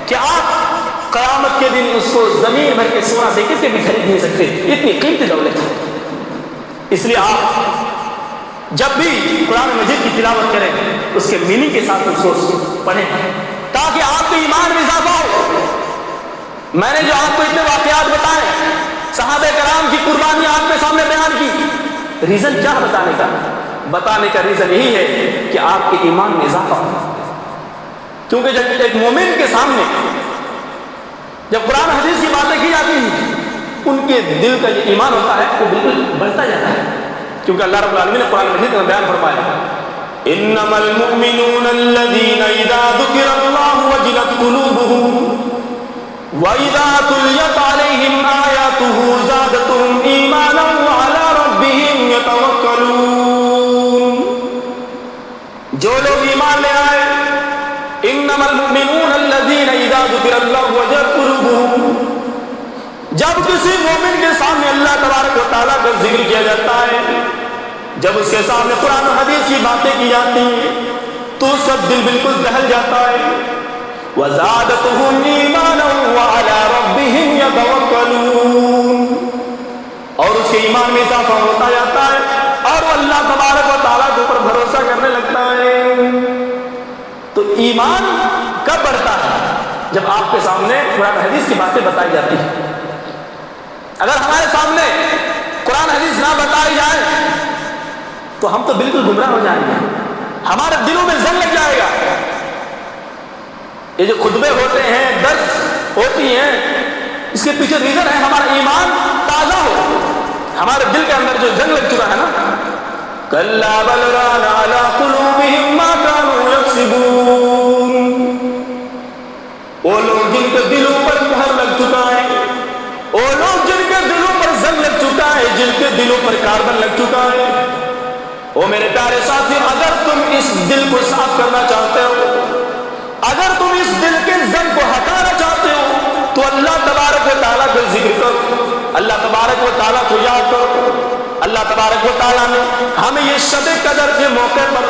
کہ آپ قیامت کے دن اس کو زمین بھر کے سونا دے کے بھی خرید نہیں سکتے، اتنی قیمتی دولت ہے. اس لیے آپ جب بھی قرآن مجید کی تلاوت کریں اس کے میننگ کے ساتھ اس کو پڑھیں تاکہ آپ کے ایمان میں اضافہ ہو. میں نے جو آپ کو اتنے واقعات بتائے، صحابہ کرام کی قربانی آپ کے سامنے بیان کی، ریزن کیا بتانے کا ریزن یہی ہے کہ آپ کے ایمان میں اضافہ ہو. کیونکہ جب ایک مومن کے سامنے جب قرآن حدیث کی باتیں کی جاتی ہیں، ان کے دل کا جو ایمان ہوتا ہے وہ بالکل بڑھتا جاتا ہے. کیونکہ اللہ رب العالمین نے قرآن مجید میں بیان فرمایا، انما المؤمنون الذين اذا ذكر الله وجلت قلوبهم واذا تليت عليهم علیہم آیاتہ زادتہم ایمانا وعلی ربہم یتوکلون. جو لوگ ایمان لے آئے، انما المؤمنون الذین اذا ذکر اللہ وجلت قلوبہم، جب کسی مومن کے سامنے اللہ تبارک و تعالیٰ کا ذکر کیا جاتا ہے، جب اس کے سامنے قرآن و حدیث کی باتیں کی جاتی ہیں تو اس کا دل بالکل دہل جاتا ہے. وَزَادَتْهُمْ إِيمَانًا وَعَلَىٰ رَبِّهِمْ يَتَوَكَّلُونَ، اور اس کے ایمان میں اضافہ ہوتا جاتا ہے اور وہ اللہ تبارک و تعالیٰ کے اوپر بھروسہ کرنے لگتا ہے. تو ایمان کب بڑھتا ہے؟ جب آپ کے سامنے قرآن حدیث کی باتیں بتائی جاتی ہیں. اگر ہمارے سامنے قرآن حدیث نہ بتائی جائے تو ہم تو بالکل گمراہ ہو جائیں گے، ہمارے دلوں میں زنگ لگ جائے گا. یہ جو خطبے ہوتے ہیں، درس ہوتی ہیں، اس کے پیچھے ریزن ہے ہمارا ایمان تازہ ہو، ہمارے دل کے اندر جو زنگ لگ چکا ہے نا. کَلَّا بَلْ رَانَ عَلَىٰ قُلُوبِهِم مَّا كَانُوا يَكْسِبُونَ، وہ لوگ جن کے دلوں پر مہر لگ چکا ہے، وہ لوگ جن کے دلوں پر زنگ لگ چکا ہے، جن کے دلوں پر کاربن لگ چکا ہے. او میرے پیارے ساتھی، اگر تم اس دل کو صاف کرنا چاہتے ہو، اگر تم اس دل کے زنگ کو ہٹانا چاہتے ہو تو اللہ تبارک و تعالیٰ کو ذکر کرو، اللہ تبارک و تعالیٰ کو یاد کرو. اللہ تبارک و تعالیٰ نے ہمیں یہ شب قدر کے موقع پر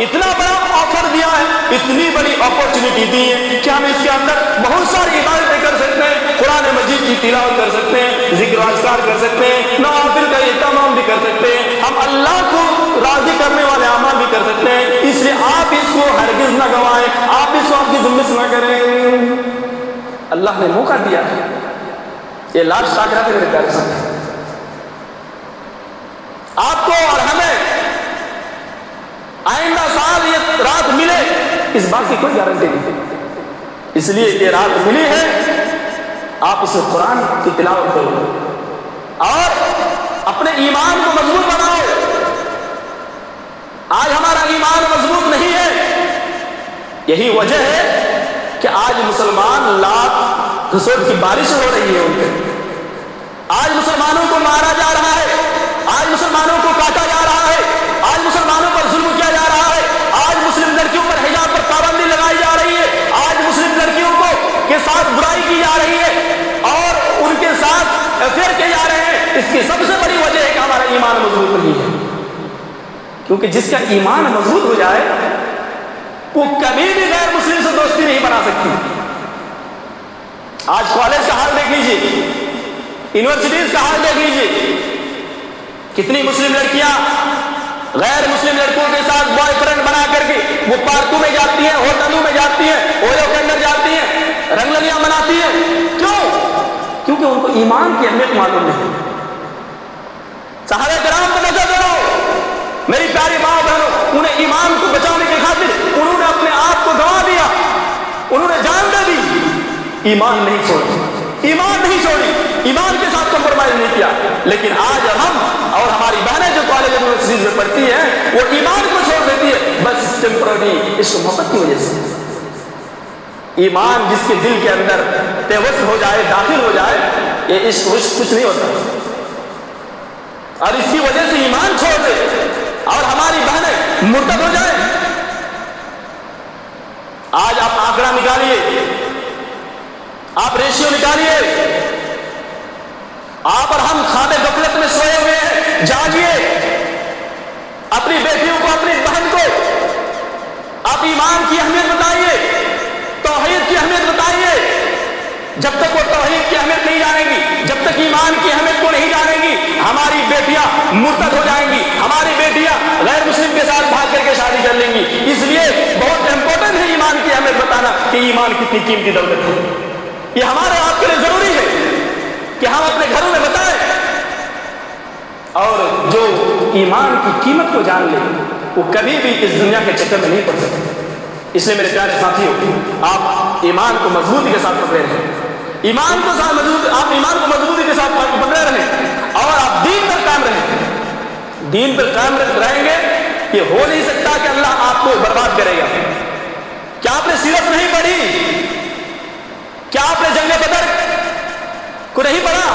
اتنا بڑا آفر دیا ہے، اتنی بڑی اپورچونٹی دی ہے کہ ہم اس کے اندر بہت ساری عبادتیں کر سکتے ہیں، قرآن مجید کی تلاوت کر سکتے ہیں، ذکر و اذکار کر سکتے ہیں، نوافل کا اہتمام بھی کر سکتے ہیں، ہم اللہ کو راضی کرنے والے اعمال بھی کر سکتے ہیں. اس لیے آپ اس کو ہرگز نہ گوائیں، آپ اس کو آپ کی ذمہ سے نہ کریں. اللہ نے موقع دیا ہے، یہ لاسٹ آخرت ہے میرے پیارے ساتھی. آپ کو اور ہمیں آئندہ سال یہ رات ملے اس بات کی کوئی گارنٹی نہیں. اس لیے یہ رات ملی ہے، آپ اسے قرآن کی تلاوت کرو اور اپنے ایمان کو مضبوط بناؤ. آج ہمارا ایمان مضبوط نہیں ہے، یہی وجہ ہے کہ آج مسلمان لاکھ رسول کی بارش ہو رہی ہے ان پہ. آج مسلمانوں کو مارا جا رہا ہے، آج مسلمانوں کو کاٹا جا رہا ہے، آج مسلمانوں پر ظلم کیا جا رہا ہے، آج مسلم لڑکیوں پر حجاب پر پابندی لگائی جا رہی ہے، آج مسلم لڑکیوں کو کے ساتھ برائی کی جا رہی ہے اور ان کے ساتھ افیئر کیے جا رہے ہیں. اس کی سب سے بڑی وجہ ہے کہ ہمارا ایمان مضبوط نہیں ہے. کیونکہ جس کا ایمان مضبوط ہو جائے وہ کبھی بھی غیر مسلم سے دوستی نہیں بنا سکتی. آج کالج کا حال دیکھ لیجیے، یونیورسٹیز کا حال دیکھ لیجیے، کتنی مسلم لڑکیاں غیر مسلم لڑکوں کے ساتھ بوائے فرینڈ بنا کر کے وہ پارکوں میں جاتی ہیں، ہوٹلوں میں جاتی ہیں، اویو کے اندر جاتی ہیں، رنگلیاں مناتی ہیں. کیوں؟ کیونکہ ان کو ایمان کی اہمیت معلوم نہیں. صحابہ کرام کو نظر کرو، میری پیاری ماں بہنوں، انہیں ایمان کو بچانے کی خاطر انہوں نے اپنے آپ کو گنوا دیا، انہوں نے جان دے دی، ایمان نہیں چھوڑی، ایمان نہیں چھوڑی، ایمان کے ساتھ کمپرومائز نہیں کیا. لیکن آج ہم اور ہماری بہنیں جو کالج یونیورسٹیز میں پڑھتی ہیں وہ ایمان کو چھوڑ دیتی ہے بس ٹیمپرری عشق محبت کی وجہ سے. ایمان جس کے دل کے اندر پیوست ہو جائے، داخل ہو جائے، یہ عشق کچھ نہیں ہوتا. اور اس کی وجہ سے ایمان چھوڑ دے اور ہماری بہنیں مرتد ہو جائیں. آج آپ آنکڑا نکالیے، آپ ریشیو نکالیے، آپ اور ہم خواب غفلت میں سوئے ہوئے ہیں. جاگیے، اپنی بیٹیوں کو، اپنی بہن کو آپ ایمان کی اہمیت بتائیے، توحید کی اہمیت بتائیے. جب تک وہ توحید کی اہمیت نہیں جانے گی، جب تک ایمان کی اہمیت کو نہیں جانے گی، ہماری بیٹیاں مرتد ہو جائیں گی، ہماری بیٹیاں غیر مسلم کے ساتھ بھاگ کر کے شادی کر لیں گی. اس لیے بہت امپورٹنٹ ہے ایمان کی اہمیت بتانا کہ ایمان کتنی قیمتی دولت ہے. یہ ہمارے آپ کے لیے ضروری ہے کہ ہم اپنے گھروں میں بتائیں. اور جو ایمان کی قیمت کو جان لے وہ کبھی بھی اس دنیا کے چکر میں نہیں پڑ سکتے. اس لیے میرے پیارے ساتھیوں، آپ ایمان کو مضبوطی کے ساتھ پکڑے رہیں، آپ ایمان کو مضبوطی کے ساتھ پکڑے رہیں اور آپ دین پر قائم رہیں. دین پر قائم رہیں گے، یہ ہو نہیں سکتا کہ اللہ آپ کو برباد کرے گا. کیا آپ نے سیرت نہیں پڑھی؟ کیا آپ نے جنگ بدر کو نہیں پڑھا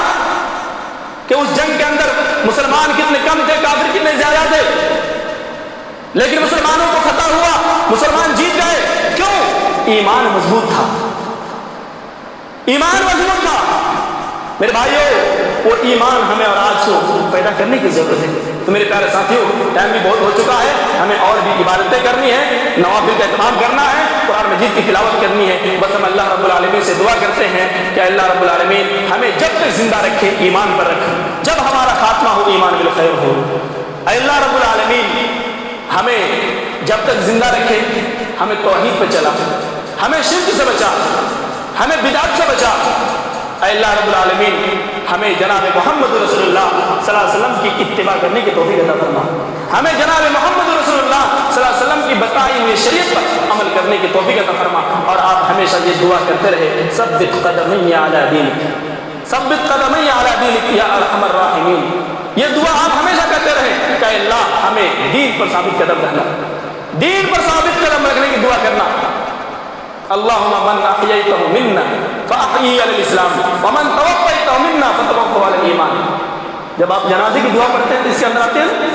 کہ اس جنگ کے اندر مسلمان کتنے کم تھے، کافر کتنے زیادہ تھے، لیکن مسلمانوں کو فتح ہوا، مسلمان جیت گئے. کیوں؟ ایمان مضبوط تھا، ایمان مضبوط تھا. میرے بھائیوں، وہ ایمان ہمیں اور آج کو پیدا کرنے کی ضرورت ہے. تو میرے پیارے ساتھیوں، ٹائم بھی بہت ہو چکا ہے، ہمیں اور بھی عبادتیں کرنی ہیں، نوافل کا اہتمام کرنا ہے، قرآن مجید کی تلاوت کرنی ہے. بس ہم اللہ رب العالمین سے دعا کرتے ہیں کہ اللہ رب العالمین ہمیں جب تک زندہ رکھے ایمان پر رکھے، جب ہمارا خاتمہ ہو ایمان بالخیر ہو. اے اللہ رب العالمین ہمیں جب تک زندہ رکھے، ہمیں توحید پہ چلا، ہمیں شرک سے بچا، ہمیں بدعت سے بچا. اے اللہ رب العالمین ہمیں جناب محمد رسول اللہ صلی اللہ علیہ وسلم کی اتباع کرنے کی توفیق عطا فرما. ہمیں جناب محمد رسول اللہ صلی اللہ علیہ وسلم کی بتائی ہوئی شریعت پر عمل کرنے کی توفیق عطا فرما. اور آپ ہمیشہ یہ دعا کرتے رہے، ثبت قدمی علی دینک، ثبت قدمی علی دینک یا ارحم الراحمین. یہ دعا آپ ہمیشہ کرتے رہے کہ اللہ ہمیں دین پر ثابت قدم رہنا، دین پر ثابت قدم رکھنے کی دعا کرنا. اللہم من احییتہ منا فاحیی علی الاسلام ومن توفیتہ منا فتوفہ علی الایمان. جب آپ جنازے کی دعا پڑھتے ہیں تو اس کے اندر آتے ہیں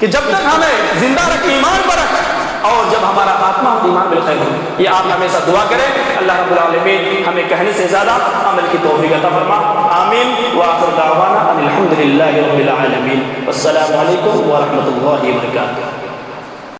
کہ جب تک ہمیں زندہ رکھ، ایمان پر رکھ، اور جب ہمارا خاتمہ ہو ایمان بالخیر ہو. یہ آپ ہمیشہ دعا کریں. اللہ رب العالمین ہمیں کہنے سے زیادہ عمل کی توفیق عطا فرما. آمین. وآخر دعوانا ان الحمد للہ رب العالمین. والسلام علیکم ورحمۃ اللہ وبرکاتہ.